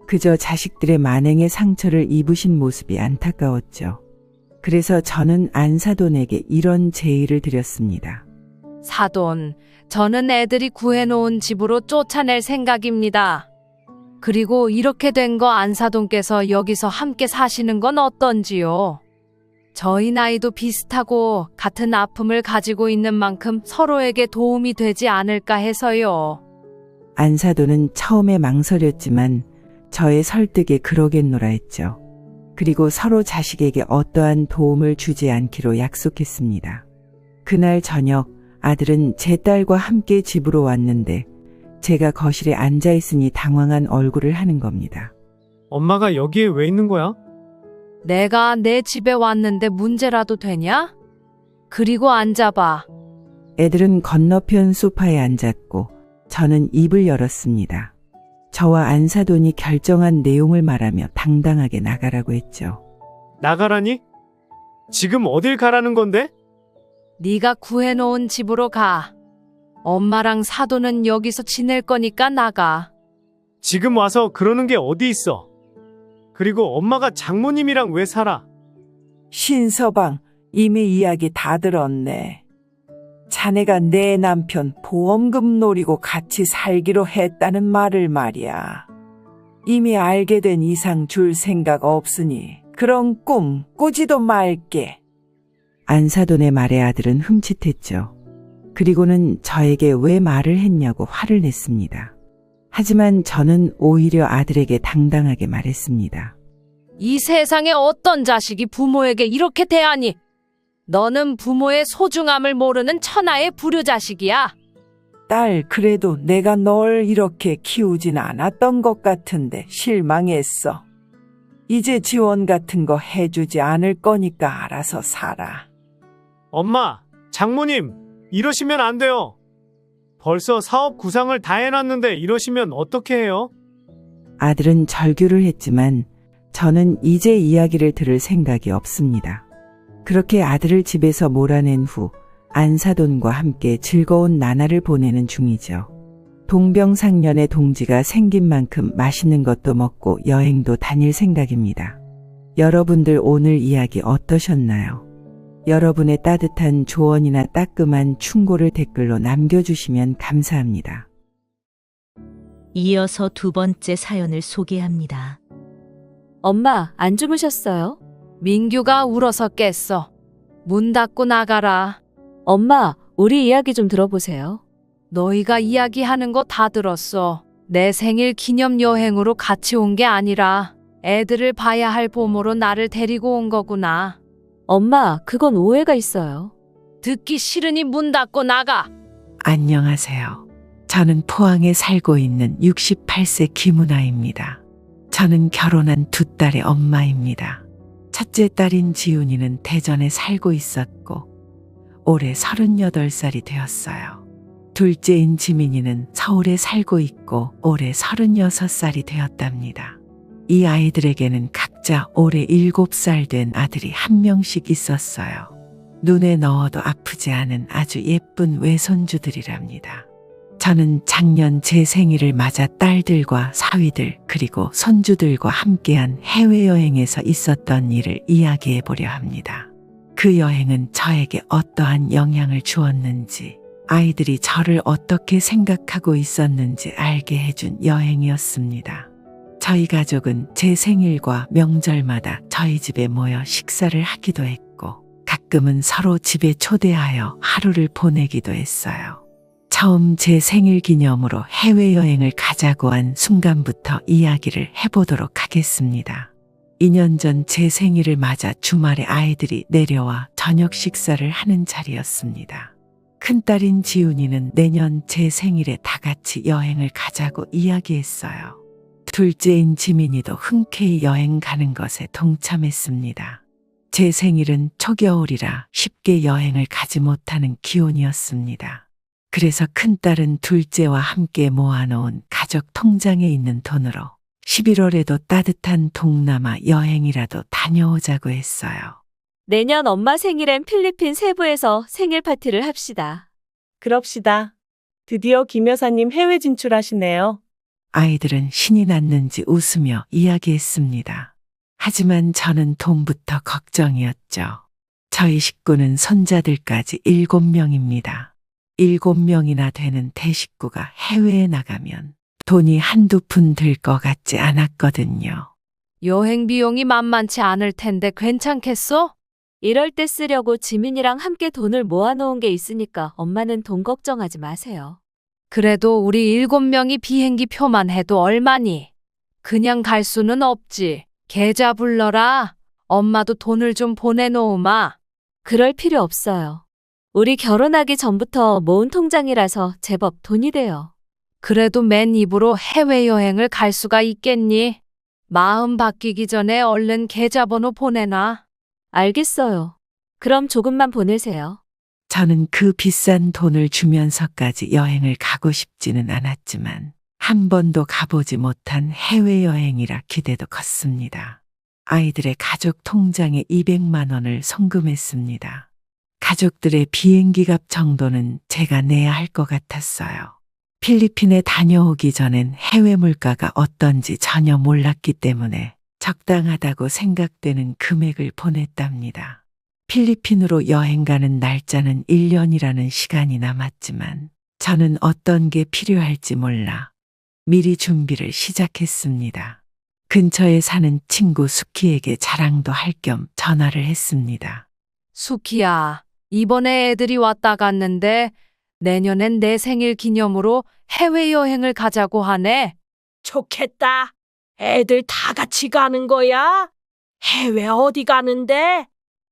그저 자식들의 만행의 상처를 입으신 모습이 안타까웠죠. 그래서 저는 안사돈에게 이런 제의를 드렸습니다. 사돈, 저는 애들이 구해놓은 집으로 쫓아낼 생각입니다. 그리고 이렇게 된 거 안사돈께서 여기서 함께 사시는 건 어떤지요? 저희 나이도 비슷하고 같은 아픔을 가지고 있는 만큼 서로에게 도움이 되지 않을까 해서요. 안사돈은 처음에 망설였지만 저의 설득에 그러겠노라 했죠. 그리고 서로 자식에게 어떠한 도움을 주지 않기로 약속했습니다. 그날 저녁 아들은 제 딸과 함께 집으로 왔는데 제가 거실에 앉아 있으니 당황한 얼굴을 하는 겁니다. 엄마가 여기에 왜 있는 거야? 내가 내 집에 왔는데 문제라도 되냐? 그리고 앉아봐. 애들은 건너편 소파에 앉았고 저는 입을 열었습니다. 저와 안사돈이 결정한 내용을 말하며 당당하게 나가라고 했죠. 나가라니? 지금 어딜 가라는 건데? 네가 구해놓은 집으로 가. 엄마랑 사돈은 여기서 지낼 거니까 나가. 지금 와서 그러는 게 어디 있어? 그리고 엄마가 장모님이랑 왜 살아? 신서방, 이미 이야기 다 들었네. 자네가 내 남편 보험금 노리고 같이 살기로 했다는 말을 말이야. 이미 알게 된 이상 줄 생각 없으니 그런 꿈 꾸지도 말게. 안사돈의 말에 아들은 흠칫했죠. 그리고는 저에게 왜 말을 했냐고 화를 냈습니다. 하지만 저는 오히려 아들에게 당당하게 말했습니다. 이 세상에 어떤 자식이 부모에게 이렇게 대하니? 너는 부모의 소중함을 모르는 천하의 불효자식이야. 딸, 그래도 내가 널 이렇게 키우진 않았던 것 같은데 실망했어. 이제 지원 같은 거 해주지 않을 거니까 알아서 살아. 엄마, 장모님, 이러시면 안 돼요. 벌써 사업 구상을 다 해놨는데 이러시면 어떻게 해요? 아들은 절규를 했지만 저는 이제 이야기를 들을 생각이 없습니다. 그렇게 아들을 집에서 몰아낸 후 안사돈과 함께 즐거운 나날을 보내는 중이죠. 동병상련의 동지가 생긴 만큼 맛있는 것도 먹고 여행도 다닐 생각입니다. 여러분들 오늘 이야기 어떠셨나요? 여러분의 따뜻한 조언이나 따끔한 충고를 댓글로 남겨주시면 감사합니다. 이어서 두 번째 사연을 소개합니다. 엄마, 안 주무셨어요? 민규가 울어서 깼어. 문 닫고 나가라. 엄마, 우리 이야기 좀 들어보세요. 너희가 이야기하는 거 다 들었어. 내 생일 기념 여행으로 같이 온 게 아니라 애들을 봐야 할 보모로 나를 데리고 온 거구나. 엄마, 그건 오해가 있어요. 듣기 싫으니 문 닫고 나가. 안녕하세요. 저는 포항에 살고 있는 68세 김은아입니다. 저는 결혼한 두 딸의 엄마입니다. 첫째 딸인 지훈이는 대전에 살고 있었고 올해 38살이 되었어요. 둘째인 지민이는 서울에 살고 있고 올해 36살이 되었답니다. 이 아이들에게는 각자 올해 7살 된 아들이 한 명씩 있었어요. 눈에 넣어도 아프지 않은 아주 예쁜 외손주들이랍니다. 저는 작년 제 생일을 맞아 딸들과 사위들 그리고 손주들과 함께한 해외여행에서 있었던 일을 이야기해 보려 합니다. 그 여행은 저에게 어떠한 영향을 주었는지, 아이들이 저를 어떻게 생각하고 있었는지 알게 해준 여행이었습니다. 저희 가족은 제 생일과 명절마다 저희 집에 모여 식사를 하기도 했고 가끔은 서로 집에 초대하여 하루를 보내기도 했어요. 처음 제 생일 기념으로 해외여행을 가자고 한 순간부터 이야기를 해보도록 하겠습니다. 2년 전 제 생일을 맞아 주말에 아이들이 내려와 저녁 식사를 하는 자리였습니다. 큰딸인 지훈이는 내년 제 생일에 다 같이 여행을 가자고 이야기했어요. 둘째인 지민이도 흔쾌히 여행 가는 것에 동참했습니다. 제 생일은 초겨울이라 쉽게 여행을 가지 못하는 기온이었습니다. 그래서 큰딸은 둘째와 함께 모아놓은 가족 통장에 있는 돈으로 11월에도 따뜻한 동남아 여행이라도 다녀오자고 했어요. 내년 엄마 생일엔 필리핀 세부에서 생일 파티를 합시다. 그럽시다. 드디어 김 여사님 해외 진출하시네요. 아이들은 신이 났는지 웃으며 이야기했습니다. 하지만 저는 돈부터 걱정이었죠. 저희 식구는 손자들까지 7명입니다. 7명이나 되는 대식구가 해외에 나가면 돈이 한두 푼 들 것 같지 않았거든요. 여행 비용이 만만치 않을 텐데 괜찮겠어? 이럴 때 쓰려고 지민이랑 함께 돈을 모아놓은 게 있으니까 엄마는 돈 걱정하지 마세요. 그래도 우리 7명이 비행기 표만 해도 얼마니? 그냥 갈 수는 없지. 계좌 불러라. 엄마도 돈을 좀 보내놓으마. 그럴 필요 없어요. 우리 결혼하기 전부터 모은 통장이라서 제법 돈이 돼요. 그래도 맨 입으로 해외여행을 갈 수가 있겠니? 마음 바뀌기 전에 얼른 계좌번호 보내놔. 알겠어요. 그럼 조금만 보내세요. 저는 그 비싼 돈을 주면서까지 여행을 가고 싶지는 않았지만 한 번도 가보지 못한 해외여행이라 기대도 컸습니다. 아이들의 가족 통장에 200만 원을 송금했습니다. 가족들의 비행기값 정도는 제가 내야 할 것 같았어요. 필리핀에 다녀오기 전엔 해외 물가가 어떤지 전혀 몰랐기 때문에 적당하다고 생각되는 금액을 보냈답니다. 필리핀으로 여행 가는 날짜는 1년이라는 시간이 남았지만 저는 어떤 게 필요할지 몰라 미리 준비를 시작했습니다. 근처에 사는 친구 수키에게 자랑도 할 겸 전화를 했습니다. 수키야, 이번에 애들이 왔다 갔는데 내년엔 내 생일 기념으로 해외여행을 가자고 하네. 좋겠다. 애들 다 같이 가는 거야? 해외 어디 가는데?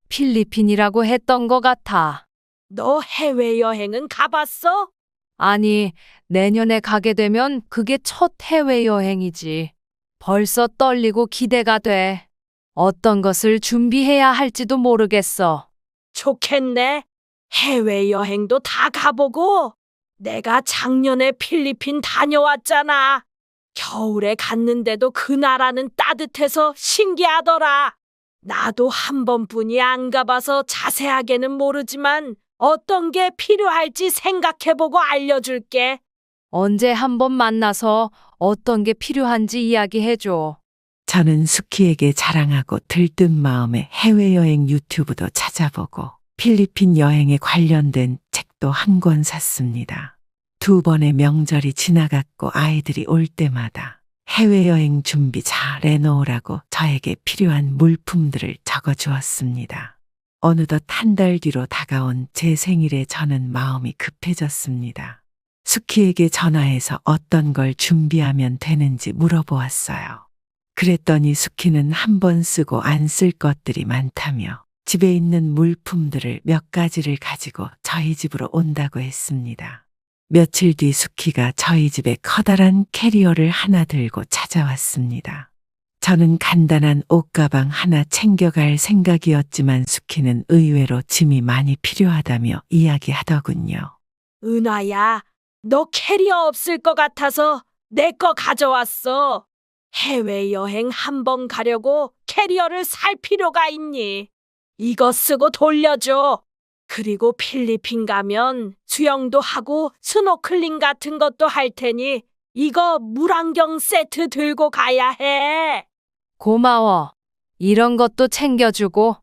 필리핀이라고 했던 것 같아. 너 해외여행은 가봤어? 아니, 내년에 가게 되면 그게 첫 해외여행이지. 벌써 떨리고 기대가 돼. 어떤 것을 준비해야 할지도 모르겠어. 좋겠네. 해외여행도 다 가보고 내가 작년에 필리핀 다녀왔잖아. 겨울에 갔는데도 그 나라는 따뜻해서 신기하더라. 나도 한 번뿐이 안 가봐서 자세하게는 모르지만 어떤 게 필요할지 생각해보고 알려줄게. 언제 한번 만나서 어떤 게 필요한지 이야기해줘. 저는 수키에게 자랑하고 들뜬 마음에 해외여행 유튜브도 찾아보고 필리핀 여행에 관련된 책도 한 권 샀습니다. 2번의 명절이 지나갔고 아이들이 올 때마다 해외여행 준비 잘 해놓으라고 저에게 필요한 물품들을 적어주었습니다. 어느덧 한 달 뒤로 다가온 제 생일에 저는 마음이 급해졌습니다. 수키에게 전화해서 어떤 걸 준비하면 되는지 물어보았어요. 그랬더니 수키는 한 번 쓰고 안 쓸 것들이 많다며 집에 있는 물품들을 몇 가지를 가지고 저희 집으로 온다고 했습니다. 며칠 뒤 수키가 저희 집에 커다란 캐리어를 하나 들고 찾아왔습니다. 저는 간단한 옷가방 하나 챙겨갈 생각이었지만 수키는 의외로 짐이 많이 필요하다며 이야기하더군요. 은하야, 너 캐리어 없을 것 같아서 내 거 가져왔어. 해외여행 한 번 가려고 캐리어를 살 필요가 있니? 이거 쓰고 돌려줘. 그리고 필리핀 가면 수영도 하고 스노클링 같은 것도 할 테니 이거 물안경 세트 들고 가야 해. 고마워. 이런 것도 챙겨주고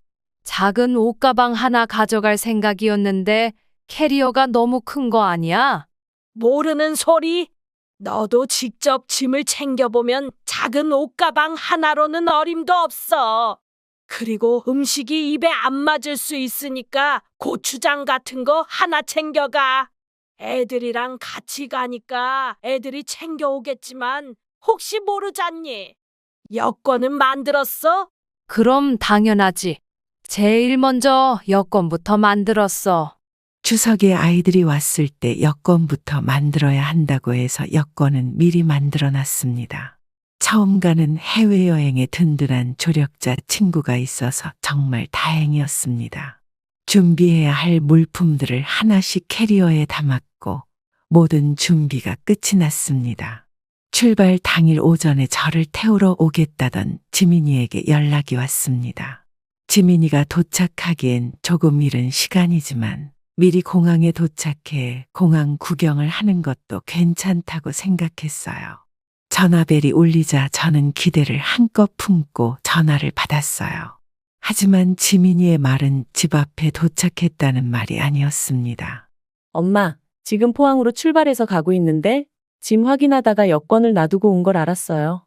작은 옷가방 하나 가져갈 생각이었는데 캐리어가 너무 큰 거 아니야? 모르는 소리? 너도 직접 짐을 챙겨보면 작은 옷가방 하나로는 어림도 없어. 그리고 음식이 입에 안 맞을 수 있으니까 고추장 같은 거 하나 챙겨가. 애들이랑 같이 가니까 애들이 챙겨오겠지만 혹시 모르잖니? 여권은 만들었어? 그럼 당연하지. 제일 먼저 여권부터 만들었어. 추석에 아이들이 왔을 때 여권부터 만들어야 한다고 해서 여권은 미리 만들어 놨습니다. 처음 가는 해외여행에 든든한 조력자 친구가 있어서 정말 다행이었습니다. 준비해야 할 물품들을 하나씩 캐리어에 담았고 모든 준비가 끝이 났습니다. 출발 당일 오전에 저를 태우러 오겠다던 지민이에게 연락이 왔습니다. 지민이가 도착하기엔 조금 이른 시간이지만 미리 공항에 도착해 공항 구경을 하는 것도 괜찮다고 생각했어요. 전화벨이 울리자 저는 기대를 한껏 품고 전화를 받았어요. 하지만 지민이의 말은 집 앞에 도착했다는 말이 아니었습니다. 엄마, 지금 포항으로 출발해서 가고 있는데 짐 확인하다가 여권을 놔두고 온 걸 알았어요.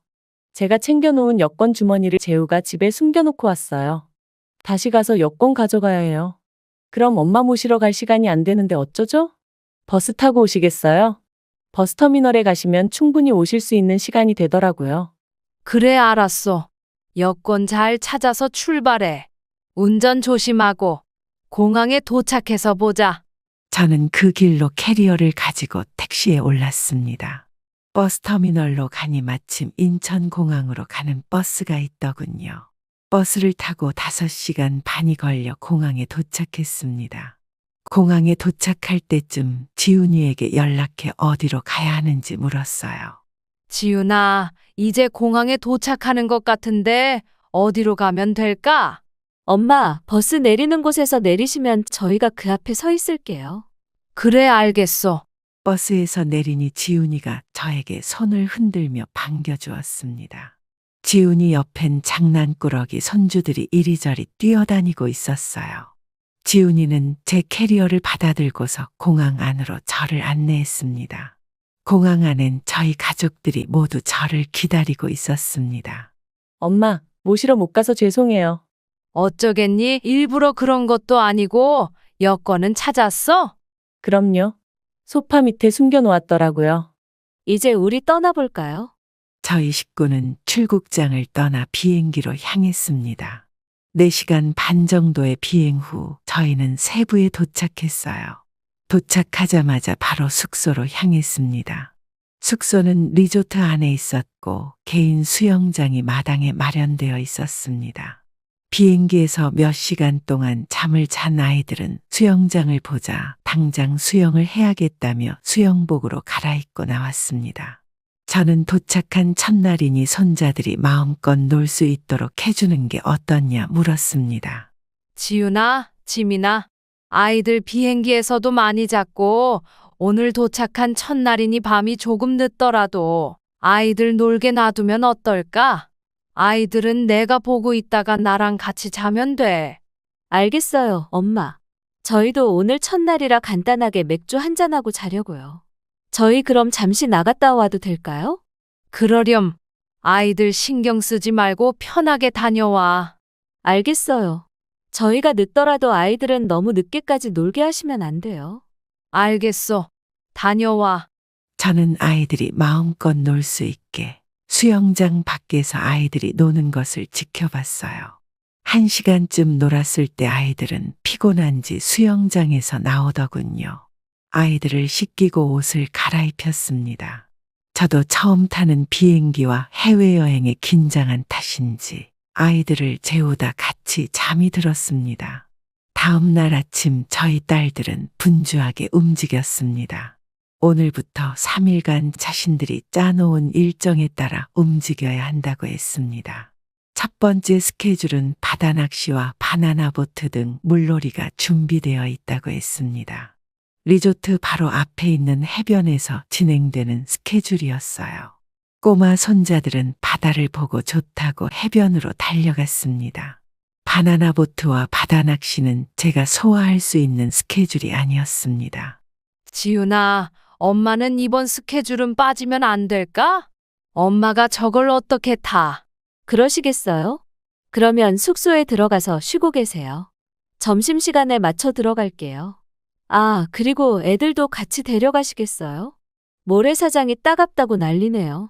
제가 챙겨놓은 여권 주머니를 재우가 집에 숨겨놓고 왔어요. 다시 가서 여권 가져가야 해요. 그럼 엄마 모시러 갈 시간이 안 되는데 어쩌죠? 버스 타고 오시겠어요? 버스터미널에 가시면 충분히 오실 수 있는 시간이 되더라고요. 그래, 알았어. 여권 잘 찾아서 출발해. 운전 조심하고 공항에 도착해서 보자. 저는 그 길로 캐리어를 가지고 택시에 올랐습니다. 버스터미널로 가니 마침 인천공항으로 가는 버스가 있더군요. 버스를 타고 5시간 반이 걸려 공항에 도착했습니다. 공항에 도착할 때쯤 지훈이에게 연락해 어디로 가야 하는지 물었어요. 지윤아, 이제 공항에 도착하는 것 같은데 어디로 가면 될까? 엄마, 버스 내리는 곳에서 내리시면 저희가 그 앞에 서 있을게요. 그래, 알겠어. 버스에서 내리니 지훈이가 저에게 손을 흔들며 반겨주었습니다. 지훈이 옆엔 장난꾸러기 손주들이 이리저리 뛰어다니고 있었어요. 지훈이는 제 캐리어를 받아들고서 공항 안으로 저를 안내했습니다. 공항 안엔 저희 가족들이 모두 저를 기다리고 있었습니다. 엄마, 모시러 못 가서 죄송해요. 어쩌겠니? 일부러 그런 것도 아니고 여권은 찾았어? 그럼요. 소파 밑에 숨겨놓았더라고요. 이제 우리 떠나볼까요? 저희 식구는 출국장을 떠나 비행기로 향했습니다. 4시간 반 정도의 비행 후 저희는 세부에 도착했어요. 도착하자마자 바로 숙소로 향했습니다. 숙소는 리조트 안에 있었고 개인 수영장이 마당에 마련되어 있었습니다. 비행기에서 몇 시간 동안 잠을 잔 아이들은 수영장을 보자 당장 수영을 해야겠다며 수영복으로 갈아입고 나왔습니다. 저는 도착한 첫날이니 손자들이 마음껏 놀 수 있도록 해주는 게 어떻냐 물었습니다. 지윤아, 지민아, 아이들 비행기에서도 많이 잤고 오늘 도착한 첫날이니 밤이 조금 늦더라도 아이들 놀게 놔두면 어떨까? 아이들은 내가 보고 있다가 나랑 같이 자면 돼. 알겠어요, 엄마. 저희도 오늘 첫날이라 간단하게 맥주 한잔하고 자려고요. 저희 그럼 잠시 나갔다 와도 될까요? 그러렴. 아이들 신경 쓰지 말고 편하게 다녀와. 알겠어요. 저희가 늦더라도 아이들은 너무 늦게까지 놀게 하시면 안 돼요. 알겠어. 다녀와. 저는 아이들이 마음껏 놀 수 있게 수영장 밖에서 아이들이 노는 것을 지켜봤어요. 1시간쯤 놀았을 때 아이들은 피곤한지 수영장에서 나오더군요. 아이들을 씻기고 옷을 갈아입혔습니다. 저도 처음 타는 비행기와 해외여행에 긴장한 탓인지 아이들을 재우다 같이 잠이 들었습니다. 다음 날 아침 저희 딸들은 분주하게 움직였습니다. 오늘부터 3일간 자신들이 짜놓은 일정에 따라 움직여야 한다고 했습니다. 첫 번째 스케줄은 바다 낚시와 바나나 보트 등 물놀이가 준비되어 있다고 했습니다. 리조트 바로 앞에 있는 해변에서 진행되는 스케줄이었어요. 꼬마 손자들은 바다를 보고 좋다고 해변으로 달려갔습니다. 바나나 보트와 바다 낚시는 제가 소화할 수 있는 스케줄이 아니었습니다. 지윤아, 엄마는 이번 스케줄은 빠지면 안 될까? 엄마가 저걸 어떻게 타? 그러시겠어요? 그러면 숙소에 들어가서 쉬고 계세요. 점심시간에 맞춰 들어갈게요. 아, 그리고 애들도 같이 데려가시겠어요? 모래사장이 따갑다고 난리네요.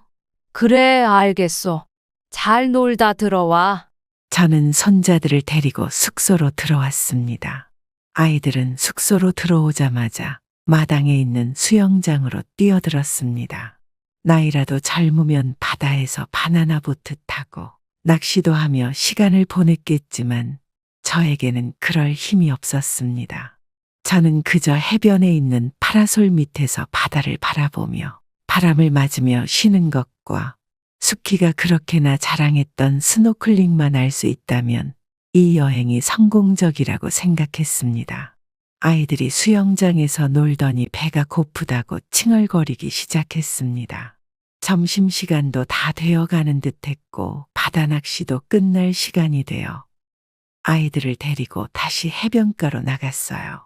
그래, 알겠어. 잘 놀다 들어와. 저는 손자들을 데리고 숙소로 들어왔습니다. 아이들은 숙소로 들어오자마자 마당에 있는 수영장으로 뛰어들었습니다. 나이라도 젊으면 바다에서 바나나 보트 타고 낚시도 하며 시간을 보냈겠지만 저에게는 그럴 힘이 없었습니다. 저는 그저 해변에 있는 파라솔 밑에서 바다를 바라보며 바람을 맞으며 쉬는 것과 수키가 그렇게나 자랑했던 스노클링만 할 수 있다면 이 여행이 성공적이라고 생각했습니다. 아이들이 수영장에서 놀더니 배가 고프다고 칭얼거리기 시작했습니다. 점심시간도 다 되어가는 듯했고 바다 낚시도 끝날 시간이 되어 아이들을 데리고 다시 해변가로 나갔어요.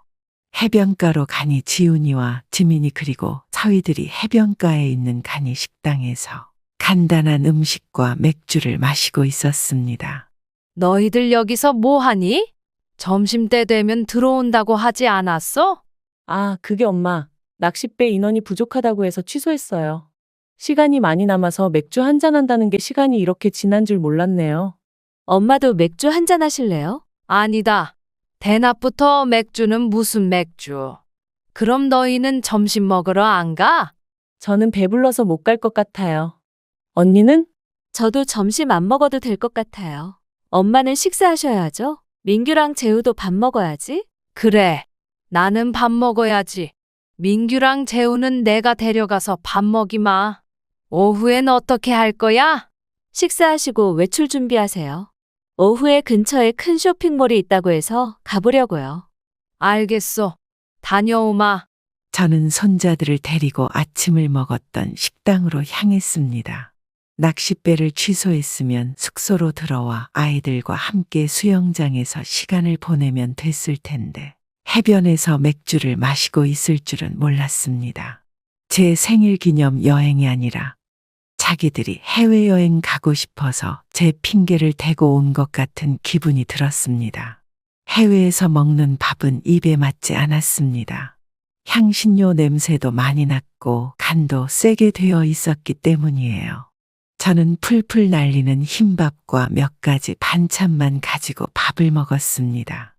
해변가로 가니 지훈이와 지민이 그리고 서희들이 해변가에 있는 간이 식당에서 간단한 음식과 맥주를 마시고 있었습니다. 너희들 여기서 뭐 하니? 점심때 되면 들어온다고 하지 않았어? 아, 그게 엄마. 낚싯배 인원이 부족하다고 해서 취소했어요. 시간이 많이 남아서 맥주 한잔 한다는 게 시간이 이렇게 지난 줄 몰랐네요. 엄마도 맥주 한잔 하실래요? 아니다. 대낮부터 맥주는 무슨 맥주. 그럼 너희는 점심 먹으러 안 가? 저는 배불러서 못 갈 것 같아요. 언니는? 저도 점심 안 먹어도 될 것 같아요. 엄마는 식사하셔야죠. 민규랑 재우도 밥 먹어야지. 그래. 나는 밥 먹어야지. 민규랑 재우는 내가 데려가서 밥 먹이마. 오후엔 어떻게 할 거야? 식사하시고 외출 준비하세요. 오후에 근처에 큰 쇼핑몰이 있다고 해서 가보려고요. 알겠어. 다녀오마. 저는 손자들을 데리고 아침을 먹었던 식당으로 향했습니다. 낚싯배를 취소했으면 숙소로 들어와 아이들과 함께 수영장에서 시간을 보내면 됐을 텐데 해변에서 맥주를 마시고 있을 줄은 몰랐습니다. 제 생일 기념 여행이 아니라 자기들이 해외여행 가고 싶어서 제 핑계를 대고 온 것 같은 기분이 들었습니다. 해외에서 먹는 밥은 입에 맞지 않았습니다. 향신료 냄새도 많이 났고 간도 세게 되어 있었기 때문이에요. 저는 풀풀 날리는 흰밥과 몇 가지 반찬만 가지고 밥을 먹었습니다.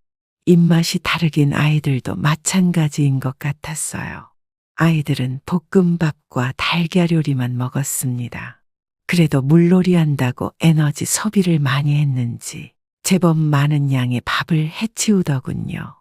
입맛이 다르긴 아이들도 마찬가지인 것 같았어요. 아이들은 볶음밥과 달걀 요리만 먹었습니다. 그래도 물놀이 한다고 에너지 소비를 많이 했는지 제법 많은 양의 밥을 해치우더군요.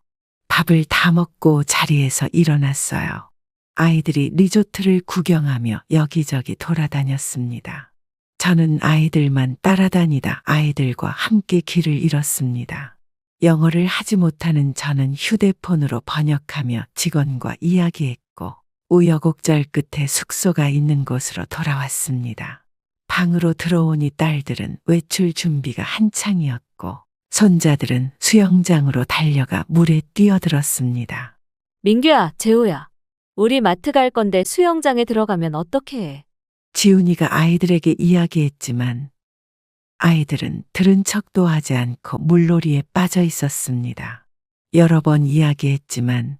밥을 다 먹고 자리에서 일어났어요. 아이들이 리조트를 구경하며 여기저기 돌아다녔습니다. 저는 아이들만 따라다니다 아이들과 함께 길을 잃었습니다. 영어를 하지 못하는 저는 휴대폰으로 번역하며 직원과 이야기했고 우여곡절 끝에 숙소가 있는 곳으로 돌아왔습니다. 방으로 들어오니 딸들은 외출 준비가 한창이었고 손자들은 수영장으로 달려가 물에 뛰어들었습니다. 민규야, 재우야. 우리 마트 갈 건데 수영장에 들어가면 어떻게 해? 지훈이가 아이들에게 이야기했지만 아이들은 들은 척도 하지 않고 물놀이에 빠져 있었습니다. 여러 번 이야기했지만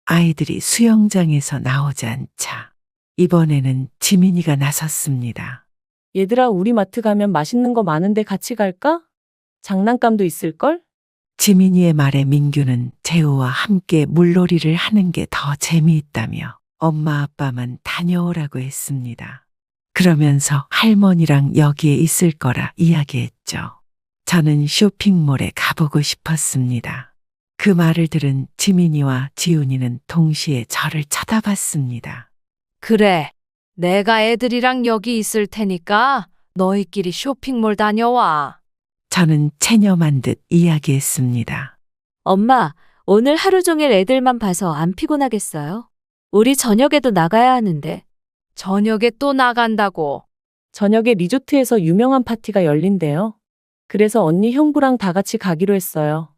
아이들이 수영장에서 나오지 않자 이번에는 지민이가 나섰습니다. 얘들아, 우리 마트 가면 맛있는 거 많은데 같이 갈까? 장난감도 있을걸? 지민이의 말에 민규는 재우와 함께 물놀이를 하는 게 더 재미있다며 엄마 아빠만 다녀오라고 했습니다. 그러면서 할머니랑 여기에 있을 거라 이야기했죠. 저는 쇼핑몰에 가보고 싶었습니다. 그 말을 들은 지민이와 지훈이는 동시에 저를 쳐다봤습니다. 그래. 내가 애들이랑 여기 있을 테니까 너희끼리 쇼핑몰 다녀와. 저는 체념한 듯 이야기했습니다. 엄마, 오늘 하루 종일 애들만 봐서 안 피곤하겠어요? 우리 저녁에도 나가야 하는데. 저녁에 또 나간다고. 저녁에 리조트에서 유명한 파티가 열린대요. 그래서 언니 형부랑 다 같이 가기로 했어요.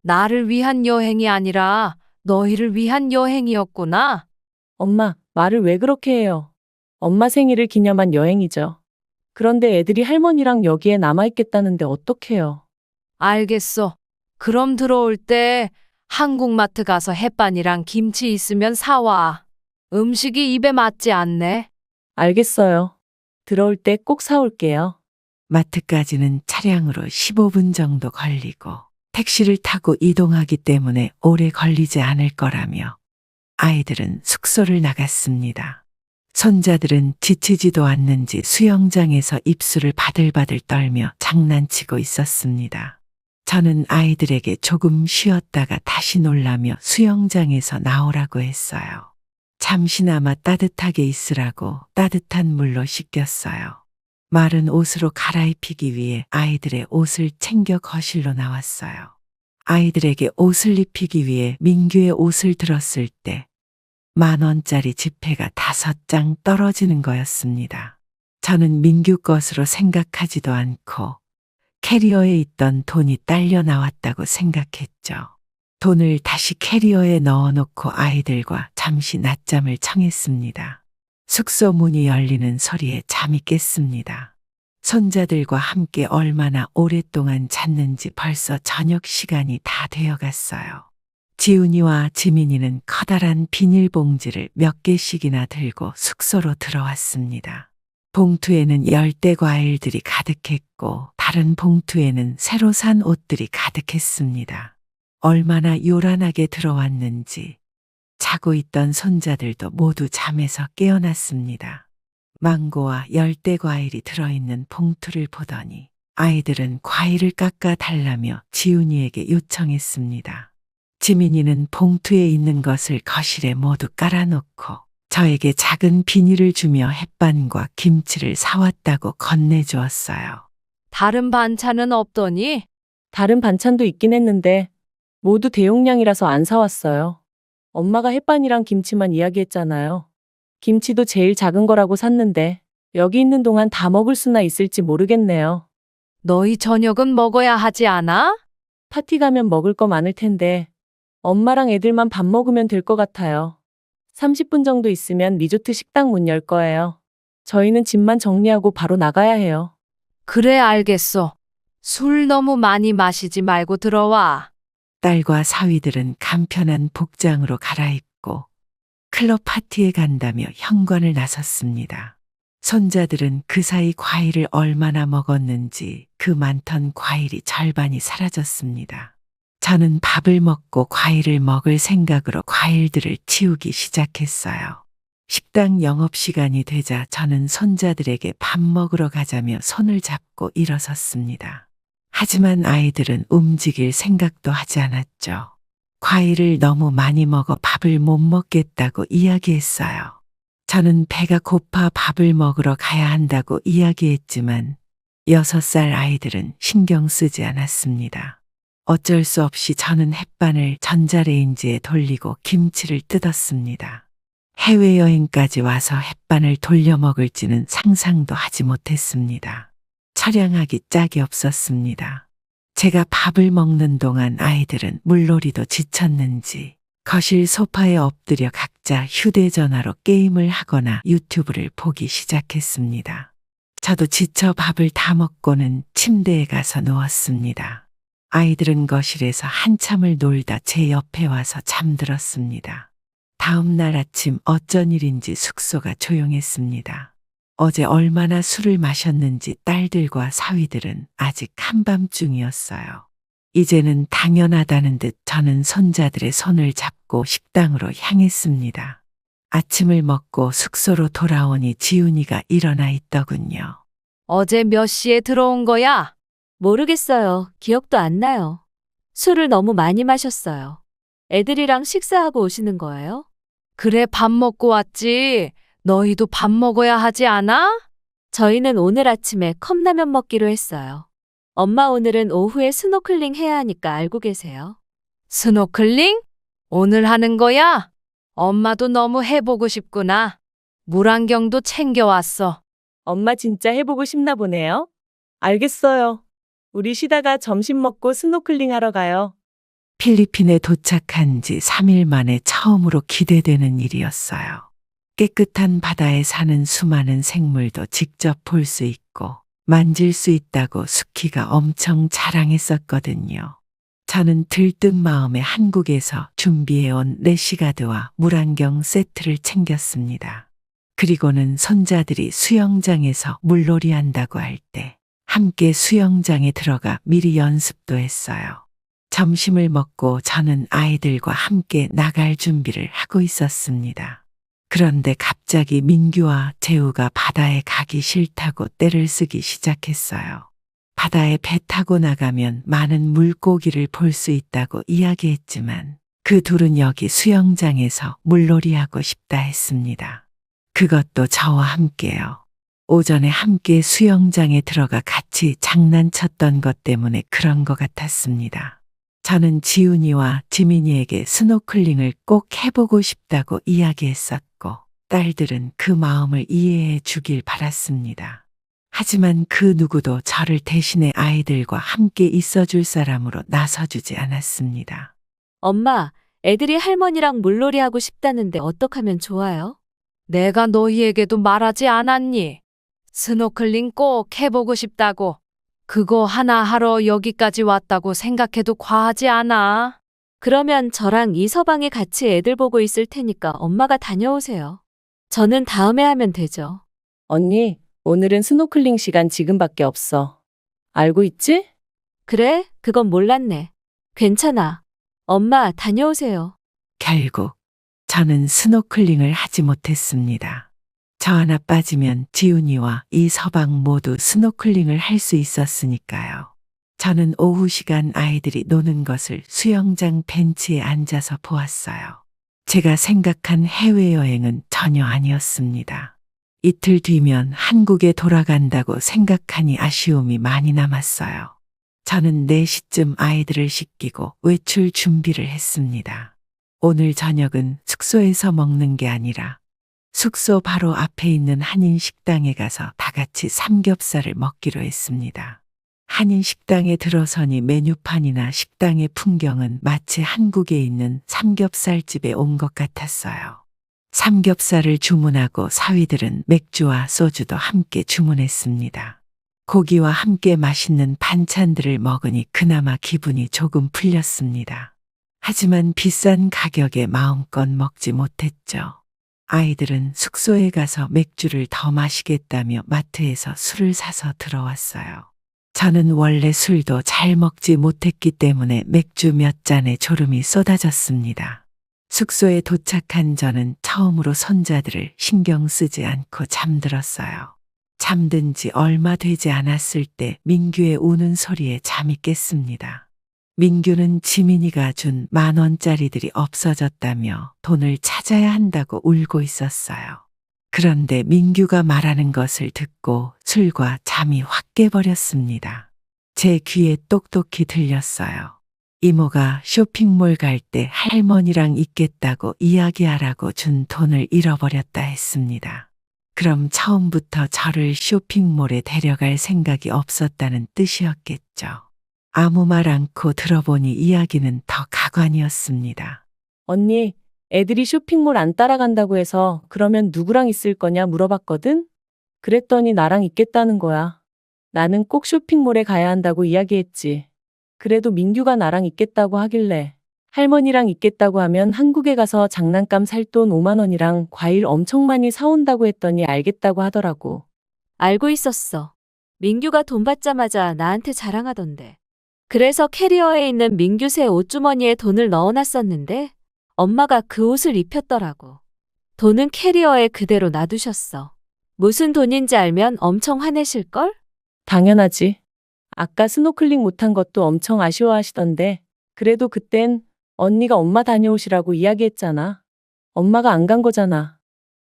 나를 위한 여행이 아니라 너희를 위한 여행이었구나. 엄마, 말을 왜 그렇게 해요? 엄마 생일을 기념한 여행이죠. 그런데 애들이 할머니랑 여기에 남아있겠다는데 어떡해요? 알겠어. 그럼 들어올 때 한국마트 가서 햇반이랑 김치 있으면 사와. 음식이 입에 맞지 않네. 알겠어요. 들어올 때 꼭 사올게요. 마트까지는 차량으로 15분 정도 걸리고 택시를 타고 이동하기 때문에 오래 걸리지 않을 거라며 아이들은 숙소를 나갔습니다. 손자들은 지치지도 않는지 수영장에서 입술을 바들바들 떨며 장난치고 있었습니다. 저는 아이들에게 조금 쉬었다가 다시 놀라며 수영장에서 나오라고 했어요. 잠시나마 따뜻하게 있으라고 따뜻한 물로 씻겼어요. 마른 옷으로 갈아입히기 위해 아이들의 옷을 챙겨 거실로 나왔어요. 아이들에게 옷을 입히기 위해 민규의 옷을 들었을 때 10,000원짜리 지폐가 5장 떨어지는 거였습니다. 저는 민규 것으로 생각하지도 않고 캐리어에 있던 돈이 딸려 나왔다고 생각했죠. 돈을 다시 캐리어에 넣어놓고 아이들과 잠시 낮잠을 청했습니다. 숙소 문이 열리는 소리에 잠이 깼습니다. 손자들과 함께 얼마나 오랫동안 잤는지 벌써 저녁 시간이 다 되어갔어요. 지훈이와 지민이는 커다란 비닐봉지를 몇 개씩이나 들고 숙소로 들어왔습니다. 봉투에는 열대 과일들이 가득했고 다른 봉투에는 새로 산 옷들이 가득했습니다. 얼마나 요란하게 들어왔는지 자고 있던 손자들도 모두 잠에서 깨어났습니다. 망고와 열대 과일이 들어있는 봉투를 보더니 아이들은 과일을 깎아 달라며 지훈이에게 요청했습니다. 지민이는 봉투에 있는 것을 거실에 모두 깔아놓고 저에게 작은 비닐을 주며 햇반과 김치를 사왔다고 건네주었어요. 다른 반찬은 없더니? 다른 반찬도 있긴 했는데 모두 대용량이라서 안 사왔어요. 엄마가 햇반이랑 김치만 이야기했잖아요. 김치도 제일 작은 거라고 샀는데 여기 있는 동안 다 먹을 수나 있을지 모르겠네요. 너희 저녁은 먹어야 하지 않아? 파티 가면 먹을 거 많을 텐데 엄마랑 애들만 밥 먹으면 될 것 같아요. 30분 정도 있으면 리조트 식당 문 열 거예요. 저희는 집만 정리하고 바로 나가야 해요. 그래, 알겠어. 술 너무 많이 마시지 말고 들어와. 딸과 사위들은 간편한 복장으로 갈아입고 클럽 파티에 간다며 현관을 나섰습니다. 손자들은 그 사이 과일을 얼마나 먹었는지 그 많던 과일이 절반이 사라졌습니다. 저는 밥을 먹고 과일을 먹을 생각으로 과일들을 치우기 시작했어요. 식당 영업시간이 되자 저는 손자들에게 밥 먹으러 가자며 손을 잡고 일어섰습니다. 하지만 아이들은 움직일 생각도 하지 않았죠. 과일을 너무 많이 먹어 밥을 못 먹겠다고 이야기했어요. 저는 배가 고파 밥을 먹으러 가야 한다고 이야기했지만 6살 아이들은 신경 쓰지 않았습니다. 어쩔 수 없이 저는 햇반을 전자레인지에 돌리고 김치를 뜯었습니다. 해외여행까지 와서 햇반을 돌려 먹을지는 상상도 하지 못했습니다. 처량하기 짝이 없었습니다. 제가 밥을 먹는 동안 아이들은 물놀이도 지쳤는지 거실 소파에 엎드려 각자 휴대전화로 게임을 하거나 유튜브를 보기 시작했습니다. 저도 지쳐 밥을 다 먹고는 침대에 가서 누웠습니다. 아이들은 거실에서 한참을 놀다 제 옆에 와서 잠들었습니다. 다음 날 아침 어쩐 일인지 숙소가 조용했습니다. 어제 얼마나 술을 마셨는지 딸들과 사위들은 아직 한밤중이었어요. 이제는 당연하다는 듯 저는 손자들의 손을 잡고 식당으로 향했습니다. 아침을 먹고 숙소로 돌아오니 지훈이가 일어나 있더군요. 어제 몇 시에 들어온 거야? 모르겠어요. 기억도 안 나요. 술을 너무 많이 마셨어요. 애들이랑 식사하고 오시는 거예요? 그래, 밥 먹고 왔지. 너희도 밥 먹어야 하지 않아? 저희는 오늘 아침에 컵라면 먹기로 했어요. 엄마 오늘은 오후에 스노클링 해야 하니까 알고 계세요. 스노클링? 오늘 하는 거야? 엄마도 너무 해보고 싶구나. 물안경도 챙겨왔어. 엄마 진짜 해보고 싶나 보네요. 알겠어요. 우리 쉬다가 점심 먹고 스노클링 하러 가요. 필리핀에 도착한 지 3일 만에 처음으로 기대되는 일이었어요. 깨끗한 바다에 사는 수많은 생물도 직접 볼 수 있고 만질 수 있다고 수키가 엄청 자랑했었거든요. 저는 들뜬 마음에 한국에서 준비해온 래시가드와 물안경 세트를 챙겼습니다. 그리고는 손자들이 수영장에서 물놀이 한다고 할 때 함께 수영장에 들어가 미리 연습도 했어요. 점심을 먹고 저는 아이들과 함께 나갈 준비를 하고 있었습니다. 그런데 갑자기 민규와 재우가 바다에 가기 싫다고 떼를 쓰기 시작했어요. 바다에 배 타고 나가면 많은 물고기를 볼 수 있다고 이야기했지만 그 둘은 여기 수영장에서 물놀이하고 싶다 했습니다. 그것도 저와 함께요. 오전에 함께 수영장에 들어가 같이 장난쳤던 것 때문에 그런 것 같았습니다. 저는 지훈이와 지민이에게 스노클링을 꼭 해보고 싶다고 이야기했었고 딸들은 그 마음을 이해해 주길 바랐습니다. 하지만 그 누구도 저를 대신해 아이들과 함께 있어줄 사람으로 나서주지 않았습니다. 엄마, 애들이 할머니랑 물놀이 하고 싶다는데 어떡하면 좋아요? 내가 너희에게도 말하지 않았니? 스노클링 꼭 해보고 싶다고. 그거 하나 하러 여기까지 왔다고 생각해도 과하지 않아. 그러면 저랑 이 서방이 같이 애들 보고 있을 테니까 엄마가 다녀오세요. 저는 다음에 하면 되죠. 언니, 오늘은 스노클링 시간 지금밖에 없어. 알고 있지? 그래? 그건 몰랐네. 괜찮아. 엄마, 다녀오세요. 결국 저는 스노클링을 하지 못했습니다. 저 하나 빠지면 지훈이와 이서방 모두 스노클링을 할 수 있었으니까요. 저는 오후 시간 아이들이 노는 것을 수영장 벤치에 앉아서 보았어요. 제가 생각한 해외여행은 전혀 아니었습니다. 이틀 뒤면 한국에 돌아간다고 생각하니 아쉬움이 많이 남았어요. 저는 4시쯤 아이들을 씻기고 외출 준비를 했습니다. 오늘 저녁은 숙소에서 먹는 게 아니라 숙소 바로 앞에 있는 한인 식당에 가서 다 같이 삼겹살을 먹기로 했습니다. 한인 식당에 들어서니 메뉴판이나 식당의 풍경은 마치 한국에 있는 삼겹살집에 온 것 같았어요. 삼겹살을 주문하고 사위들은 맥주와 소주도 함께 주문했습니다. 고기와 함께 맛있는 반찬들을 먹으니 그나마 기분이 조금 풀렸습니다. 하지만 비싼 가격에 마음껏 먹지 못했죠. 아이들은 숙소에 가서 맥주를 더 마시겠다며 마트에서 술을 사서 들어왔어요. 저는 원래 술도 잘 먹지 못했기 때문에 맥주 몇 잔에 졸음이 쏟아졌습니다. 숙소에 도착한 저는 처음으로 손자들을 신경 쓰지 않고 잠들었어요. 잠든 지 얼마 되지 않았을 때 민규의 우는 소리에 잠이 깼습니다. 민규는 지민이가 준 10,000원짜리들이 없어졌다며 돈을 찾아야 한다고 울고 있었어요. 그런데 민규가 말하는 것을 듣고 술과 잠이 확 깨버렸습니다. 제 귀에 똑똑히 들렸어요. 이모가 쇼핑몰 갈 때 할머니랑 있겠다고 이야기하라고 준 돈을 잃어버렸다 했습니다. 그럼 처음부터 저를 쇼핑몰에 데려갈 생각이 없었다는 뜻이었겠죠. 아무 말 않고 들어보니 이야기는 더 가관이었습니다. 언니, 애들이 쇼핑몰 안 따라간다고 해서 그러면 누구랑 있을 거냐 물어봤거든? 그랬더니 나랑 있겠다는 거야. 나는 꼭 쇼핑몰에 가야 한다고 이야기했지. 그래도 민규가 나랑 있겠다고 하길래 할머니랑 있겠다고 하면 한국에 가서 장난감 살 돈 5만 원이랑 과일 엄청 많이 사온다고 했더니 알겠다고 하더라고. 알고 있었어. 민규가 돈 받자마자 나한테 자랑하던데. 그래서 캐리어에 있는 민규 새 옷주머니에 돈을 넣어놨었는데 엄마가 그 옷을 입혔더라고. 돈은 캐리어에 그대로 놔두셨어. 무슨 돈인지 알면 엄청 화내실걸? 당연하지. 아까 스노클링 못한 것도 엄청 아쉬워하시던데 그래도 그땐 언니가 엄마 다녀오시라고 이야기했잖아. 엄마가 안 간 거잖아.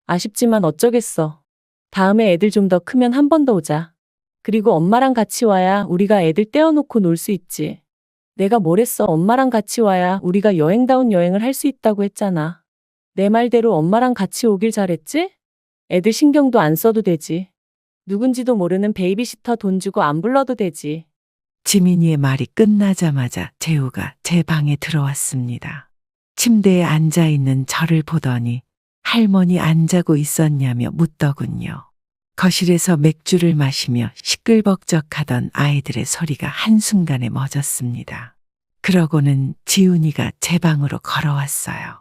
아쉽지만 어쩌겠어. 다음에 애들 좀 더 크면 한 번 더 오자. 그리고 엄마랑 같이 와야 우리가 애들 떼어놓고 놀 수 있지. 내가 뭘 했어? 엄마랑 같이 와야 우리가 여행다운 여행을 할 수 있다고 했잖아. 내 말대로 엄마랑 같이 오길 잘했지? 애들 신경도 안 써도 되지. 누군지도 모르는 베이비시터 돈 주고 안 불러도 되지. 지민이의 말이 끝나자마자 재우가 제 방에 들어왔습니다. 침대에 앉아 있는 저를 보더니 할머니 안 자고 있었냐며 묻더군요. 거실에서 맥주를 마시며 시끌벅적하던 아이들의 소리가 한순간에 멎었습니다. 그러고는 지훈이가 제 방으로 걸어왔어요.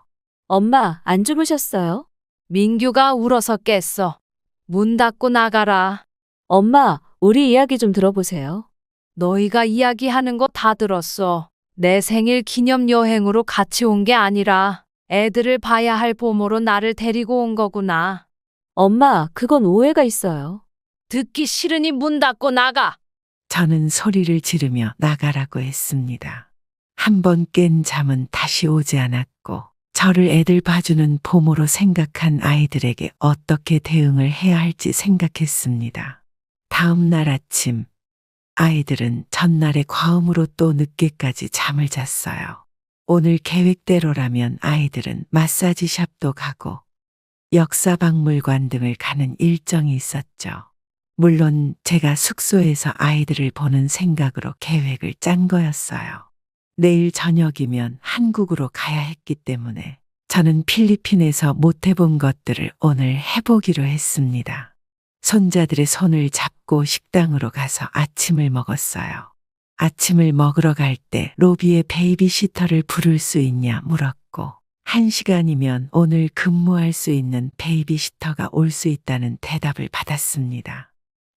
엄마, 안 주무셨어요? 민규가 울어서 깼어. 문 닫고 나가라. 엄마, 우리 이야기 좀 들어보세요. 너희가 이야기하는 거 다 들었어. 내 생일 기념 여행으로 같이 온 게 아니라 애들을 봐야 할 보모로 나를 데리고 온 거구나. 엄마, 그건 오해가 있어요. 듣기 싫으니 문 닫고 나가. 저는 소리를 지르며 나가라고 했습니다. 한 번 깬 잠은 다시 오지 않았고 저를 애들 봐주는 보모로 생각한 아이들에게 어떻게 대응을 해야 할지 생각했습니다. 다음 날 아침 아이들은 전날의 과음으로 또 늦게까지 잠을 잤어요. 오늘 계획대로라면 아이들은 마사지 샵도 가고 역사박물관 등을 가는 일정이 있었죠. 물론 제가 숙소에서 아이들을 보는 생각으로 계획을 짠 거였어요. 내일 저녁이면 한국으로 가야 했기 때문에 저는 필리핀에서 못 해본 것들을 오늘 해보기로 했습니다. 손자들의 손을 잡고 식당으로 가서 아침을 먹었어요. 아침을 먹으러 갈 때 로비에 베이비시터를 부를 수 있냐 물었고 1시간이면 오늘 근무할 수 있는 베이비시터가 올 수 있다는 대답을 받았습니다.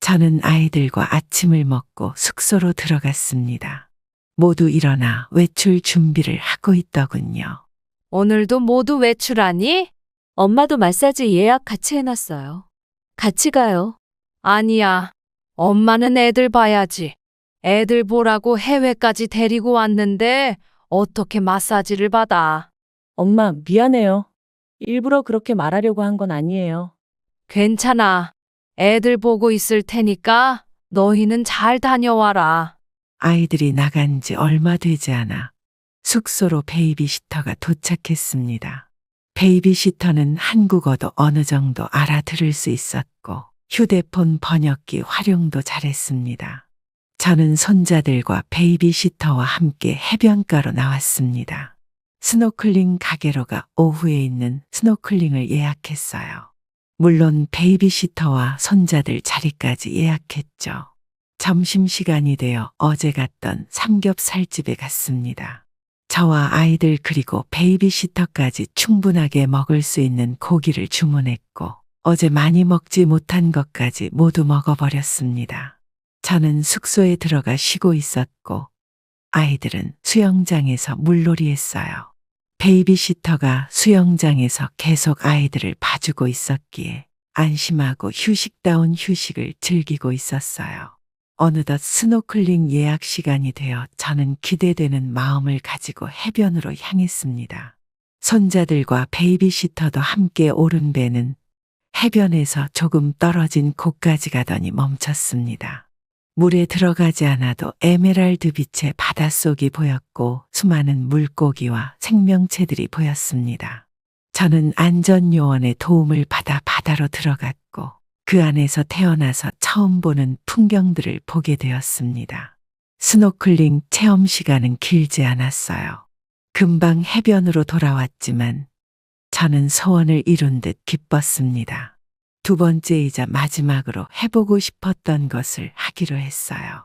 저는 아이들과 아침을 먹고 숙소로 들어갔습니다. 모두 일어나 외출 준비를 하고 있더군요. 오늘도 모두 외출하니? 엄마도 마사지 예약 같이 해놨어요. 같이 가요. 아니야. 엄마는 애들 봐야지. 애들 보라고 해외까지 데리고 왔는데 어떻게 마사지를 받아? 엄마, 미안해요. 일부러 그렇게 말하려고 한 건 아니에요. 괜찮아. 애들 보고 있을 테니까 너희는 잘 다녀와라. 아이들이 나간 지 얼마 되지 않아 숙소로 베이비시터가 도착했습니다. 베이비시터는 한국어도 어느 정도 알아들을 수 있었고 휴대폰 번역기 활용도 잘했습니다. 저는 손자들과 베이비시터와 함께 해변가로 나왔습니다. 스노클링 가게로가 오후에 있는 스노클링을 예약했어요. 물론 베이비시터와 손자들 자리까지 예약했죠. 점심시간이 되어 어제 갔던 삼겹살집에 갔습니다. 저와 아이들 그리고 베이비시터까지 충분하게 먹을 수 있는 고기를 주문했고 어제 많이 먹지 못한 것까지 모두 먹어버렸습니다. 저는 숙소에 들어가 쉬고 있었고 아이들은 수영장에서 물놀이했어요. 베이비시터가 수영장에서 계속 아이들을 봐주고 있었기에 안심하고 휴식다운 휴식을 즐기고 있었어요. 어느덧 스노클링 예약 시간이 되어 저는 기대되는 마음을 가지고 해변으로 향했습니다. 손자들과 베이비시터도 함께 오른 배는 해변에서 조금 떨어진 곳까지 가더니 멈췄습니다. 물에 들어가지 않아도 에메랄드 빛의 바닷속이 보였고 수많은 물고기와 생명체들이 보였습니다. 저는 안전요원의 도움을 받아 바다로 들어갔고 그 안에서 태어나서 처음 보는 풍경들을 보게 되었습니다. 스노클링 체험 시간은 길지 않았어요. 금방 해변으로 돌아왔지만 저는 소원을 이룬 듯 기뻤습니다. 두 번째이자 마지막으로 해보고 싶었던 것을 하기로 했어요.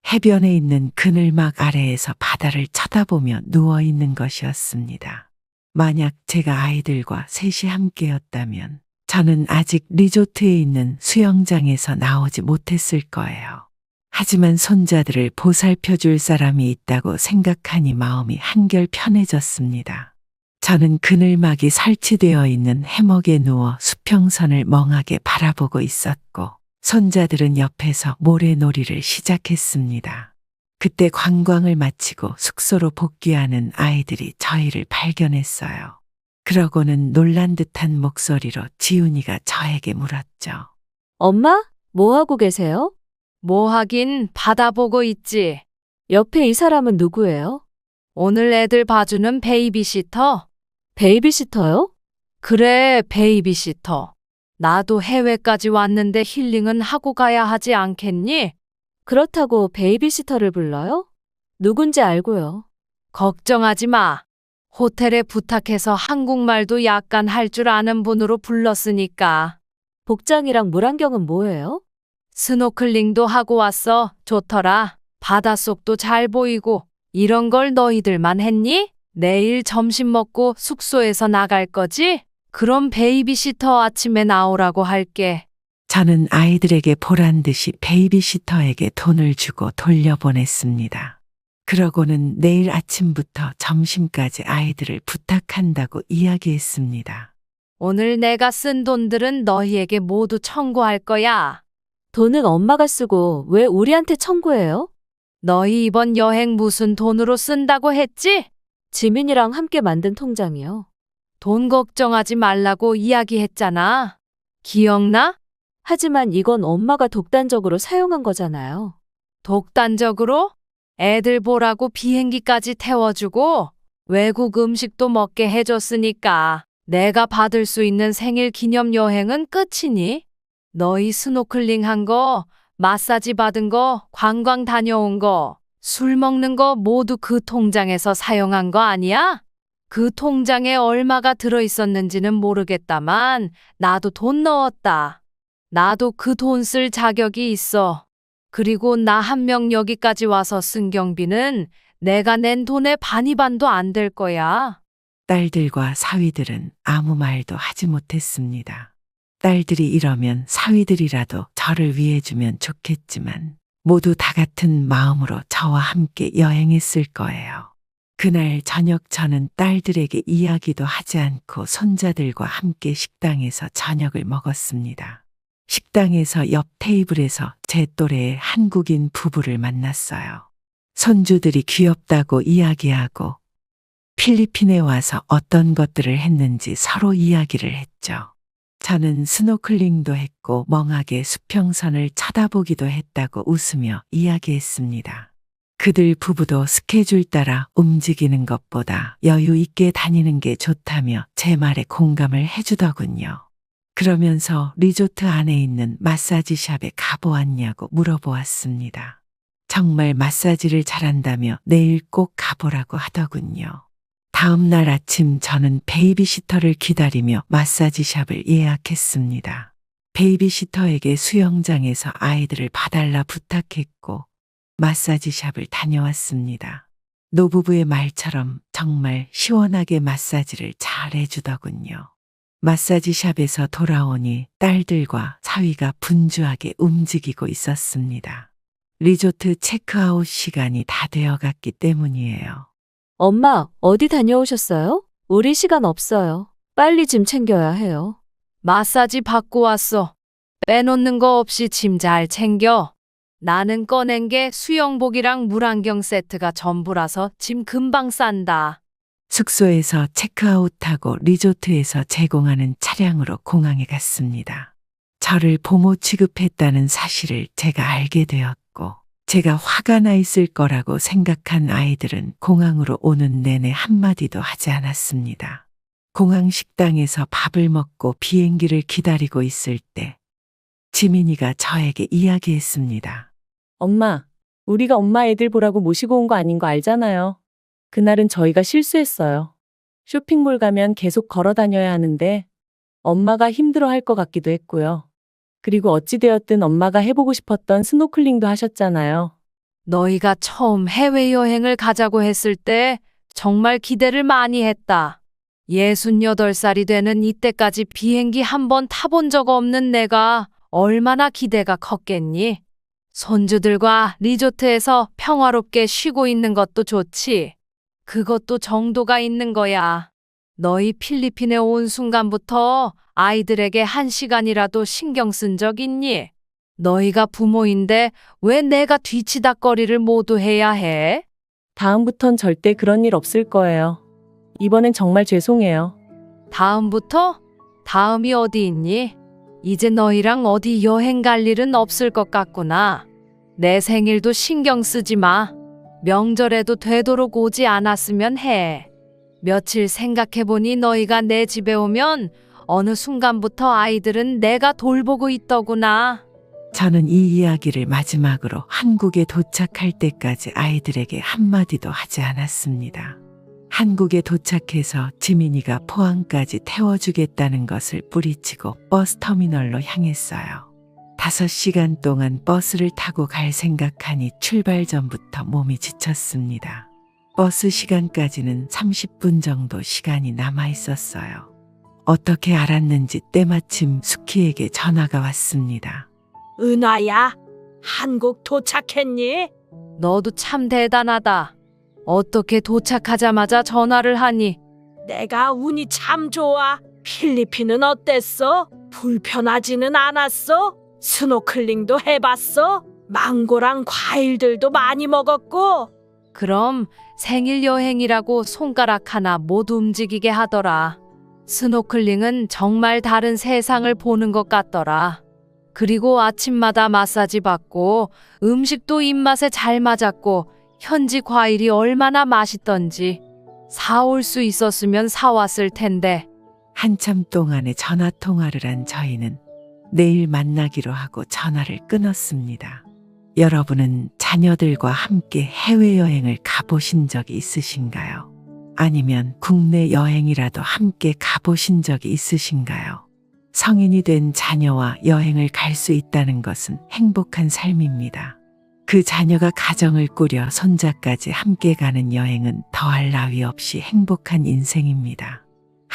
해변에 있는 그늘막 아래에서 바다를 쳐다보며 누워있는 것이었습니다. 만약 제가 아이들과 셋이 함께였다면 저는 아직 리조트에 있는 수영장에서 나오지 못했을 거예요. 하지만 손자들을 보살펴줄 사람이 있다고 생각하니 마음이 한결 편해졌습니다. 저는 그늘막이 설치되어 있는 해먹에 누워 수평선을 멍하게 바라보고 있었고 손자들은 옆에서 모래놀이를 시작했습니다. 그때 관광을 마치고 숙소로 복귀하는 아이들이 저희를 발견했어요. 그러고는 놀란 듯한 목소리로 지훈이가 저에게 물었죠. 엄마, 뭐 하고 계세요? 뭐 하긴 바다 보고 있지. 옆에 이 사람은 누구예요? 오늘 애들 봐주는 베이비시터? 베이비시터요? 그래, 베이비시터. 나도 해외까지 왔는데 힐링은 하고 가야 하지 않겠니? 그렇다고 베이비시터를 불러요? 누군지 알고요. 걱정하지 마. 호텔에 부탁해서 한국말도 약간 할 줄 아는 분으로 불렀으니까. 복장이랑 물안경은 뭐예요? 스노클링도 하고 왔어. 좋더라. 바닷속도 잘 보이고. 이런 걸 너희들만 했니? 내일 점심 먹고 숙소에서 나갈 거지? 그럼 베이비시터 아침에 나오라고 할게. 저는 아이들에게 보란 듯이 베이비시터에게 돈을 주고 돌려보냈습니다. 그러고는 내일 아침부터 점심까지 아이들을 부탁한다고 이야기했습니다. 오늘 내가 쓴 돈들은 너희에게 모두 청구할 거야. 돈은 엄마가 쓰고 왜 우리한테 청구해요? 너희 이번 여행 무슨 돈으로 쓴다고 했지? 지민이랑 함께 만든 통장이요. 돈 걱정하지 말라고 이야기했잖아. 기억나? 하지만 이건 엄마가 독단적으로 사용한 거잖아요. 독단적으로? 애들 보라고 비행기까지 태워주고 외국 음식도 먹게 해줬으니까 내가 받을 수 있는 생일 기념 여행은 끝이니? 너희 스노클링 한 거, 마사지 받은 거, 관광 다녀온 거, 술 먹는 거 모두 그 통장에서 사용한 거 아니야? 그 통장에 얼마가 들어있었는지는 모르겠다만 나도 돈 넣었다. 나도 그 돈 쓸 자격이 있어. 그리고 나 한 명 여기까지 와서 쓴 경비는 내가 낸 돈의 반이 반도 안 될 거야. 딸들과 사위들은 아무 말도 하지 못했습니다. 딸들이 이러면 사위들이라도 저를 위해주면 좋겠지만 모두 다 같은 마음으로 저와 함께 여행했을 거예요. 그날 저녁 저는 딸들에게 이야기도 하지 않고 손자들과 함께 식당에서 저녁을 먹었습니다. 식당에서 옆 테이블에서 제 또래의 한국인 부부를 만났어요. 손주들이 귀엽다고 이야기하고 필리핀에 와서 어떤 것들을 했는지 서로 이야기를 했죠. 저는 스노클링도 했고 멍하게 수평선을 쳐다보기도 했다고 웃으며 이야기했습니다. 그들 부부도 스케줄 따라 움직이는 것보다 여유 있게 다니는 게 좋다며 제 말에 공감을 해주더군요. 그러면서 리조트 안에 있는 마사지샵에 가보았냐고 물어보았습니다. 정말 마사지를 잘한다며 내일 꼭 가보라고 하더군요. 다음 날 아침 저는 베이비시터를 기다리며 마사지샵을 예약했습니다. 베이비시터에게 수영장에서 아이들을 봐달라 부탁했고 마사지샵을 다녀왔습니다. 노부부의 말처럼 정말 시원하게 마사지를 잘 해주더군요. 마사지샵에서 돌아오니 딸들과 사위가 분주하게 움직이고 있었습니다. 리조트 체크아웃 시간이 다 되어갔기 때문이에요. 엄마, 어디 다녀오셨어요? 우리 시간 없어요. 빨리 짐 챙겨야 해요. 마사지 받고 왔어. 빼놓는 거 없이 짐 잘 챙겨. 나는 꺼낸 게 수영복이랑 물안경 세트가 전부라서 짐 금방 싼다. 숙소에서 체크아웃하고 리조트에서 제공하는 차량으로 공항에 갔습니다. 저를 보모 취급했다는 사실을 제가 알게 되었고 제가 화가 나 있을 거라고 생각한 아이들은 공항으로 오는 내내 한마디도 하지 않았습니다. 공항 식당에서 밥을 먹고 비행기를 기다리고 있을 때 지민이가 저에게 이야기했습니다. 엄마, 우리가 엄마 애들 보라고 모시고 온 거 아닌 거 알잖아요. 그날은 저희가 실수했어요. 쇼핑몰 가면 계속 걸어 다녀야 하는데 엄마가 힘들어 할 것 같기도 했고요. 그리고 어찌되었든 엄마가 해보고 싶었던 스노클링도 하셨잖아요. 너희가 처음 해외여행을 가자고 했을 때 정말 기대를 많이 했다. 68살이 되는 이때까지 비행기 한 번 타본 적 없는 내가 얼마나 기대가 컸겠니? 손주들과 리조트에서 평화롭게 쉬고 있는 것도 좋지. 그것도 정도가 있는 거야. 너희 필리핀에 온 순간부터 아이들에게 1시간이라도 신경 쓴 적 있니? 너희가 부모인데 왜 내가 뒤치다꺼리를 모두 해야 해? 다음부턴 절대 그런 일 없을 거예요. 이번엔 정말 죄송해요. 다음부터? 다음이 어디 있니? 이제 너희랑 어디 여행 갈 일은 없을 것 같구나. 내 생일도 신경 쓰지 마. 명절에도 되도록 오지 않았으면 해. 며칠 생각해보니 너희가 내 집에 오면 어느 순간부터 아이들은 내가 돌보고 있더구나. 저는 이 이야기를 마지막으로 한국에 도착할 때까지 아이들에게 한마디도 하지 않았습니다. 한국에 도착해서 지민이가 포항까지 태워주겠다는 것을 뿌리치고 버스터미널로 향했어요. 5시간 동안 버스를 타고 갈 생각하니 출발 전부터 몸이 지쳤습니다. 버스 시간까지는 30분 정도 시간이 남아 있었어요. 어떻게 알았는지 때마침 수키에게 전화가 왔습니다. 은하야, 한국 도착했니? 너도 참 대단하다. 어떻게 도착하자마자 전화를 하니? 내가 운이 참 좋아. 필리핀은 어땠어? 불편하지는 않았어? 스노클링도 해봤어? 망고랑 과일들도 많이 먹었고. 그럼 생일 여행이라고 손가락 하나 못 움직이게 하더라. 스노클링은 정말 다른 세상을 보는 것 같더라. 그리고 아침마다 마사지 받고 음식도 입맛에 잘 맞았고 현지 과일이 얼마나 맛있던지 사올 수 있었으면 사왔을 텐데. 한참 동안의 전화 통화를 한 저희는 내일 만나기로 하고 전화를 끊었습니다. 여러분은 자녀들과 함께 해외여행을 가보신 적이 있으신가요? 아니면 국내 여행이라도 함께 가보신 적이 있으신가요? 성인이 된 자녀와 여행을 갈 수 있다는 것은 행복한 삶입니다. 그 자녀가 가정을 꾸려 손자까지 함께 가는 여행은 더할 나위 없이 행복한 인생입니다.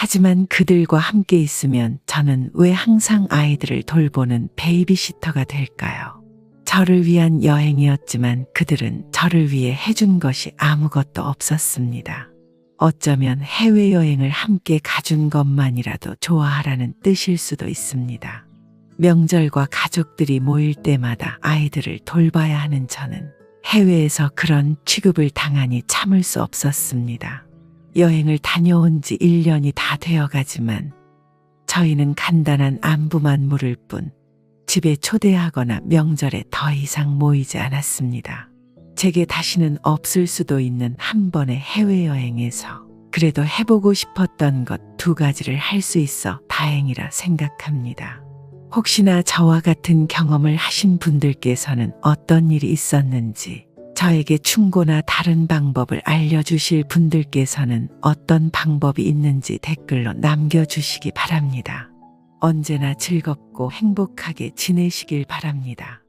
하지만 그들과 함께 있으면 저는 왜 항상 아이들을 돌보는 베이비시터가 될까요? 저를 위한 여행이었지만 그들은 저를 위해 해준 것이 아무것도 없었습니다. 어쩌면 해외여행을 함께 가준 것만이라도 좋아하라는 뜻일 수도 있습니다. 명절과 가족들이 모일 때마다 아이들을 돌봐야 하는 저는 해외에서 그런 취급을 당하니 참을 수 없었습니다. 여행을 다녀온 지 1년이 다 되어가지만 저희는 간단한 안부만 물을 뿐 집에 초대하거나 명절에 더 이상 모이지 않았습니다. 제게 다시는 없을 수도 있는 한 번의 해외여행에서 그래도 해보고 싶었던 것 2가지를 할 수 있어 다행이라 생각합니다. 혹시나 저와 같은 경험을 하신 분들께서는 어떤 일이 있었는지, 저에게 충고나 다른 방법을 알려주실 분들께서는 어떤 방법이 있는지 댓글로 남겨주시기 바랍니다. 언제나 즐겁고 행복하게 지내시길 바랍니다.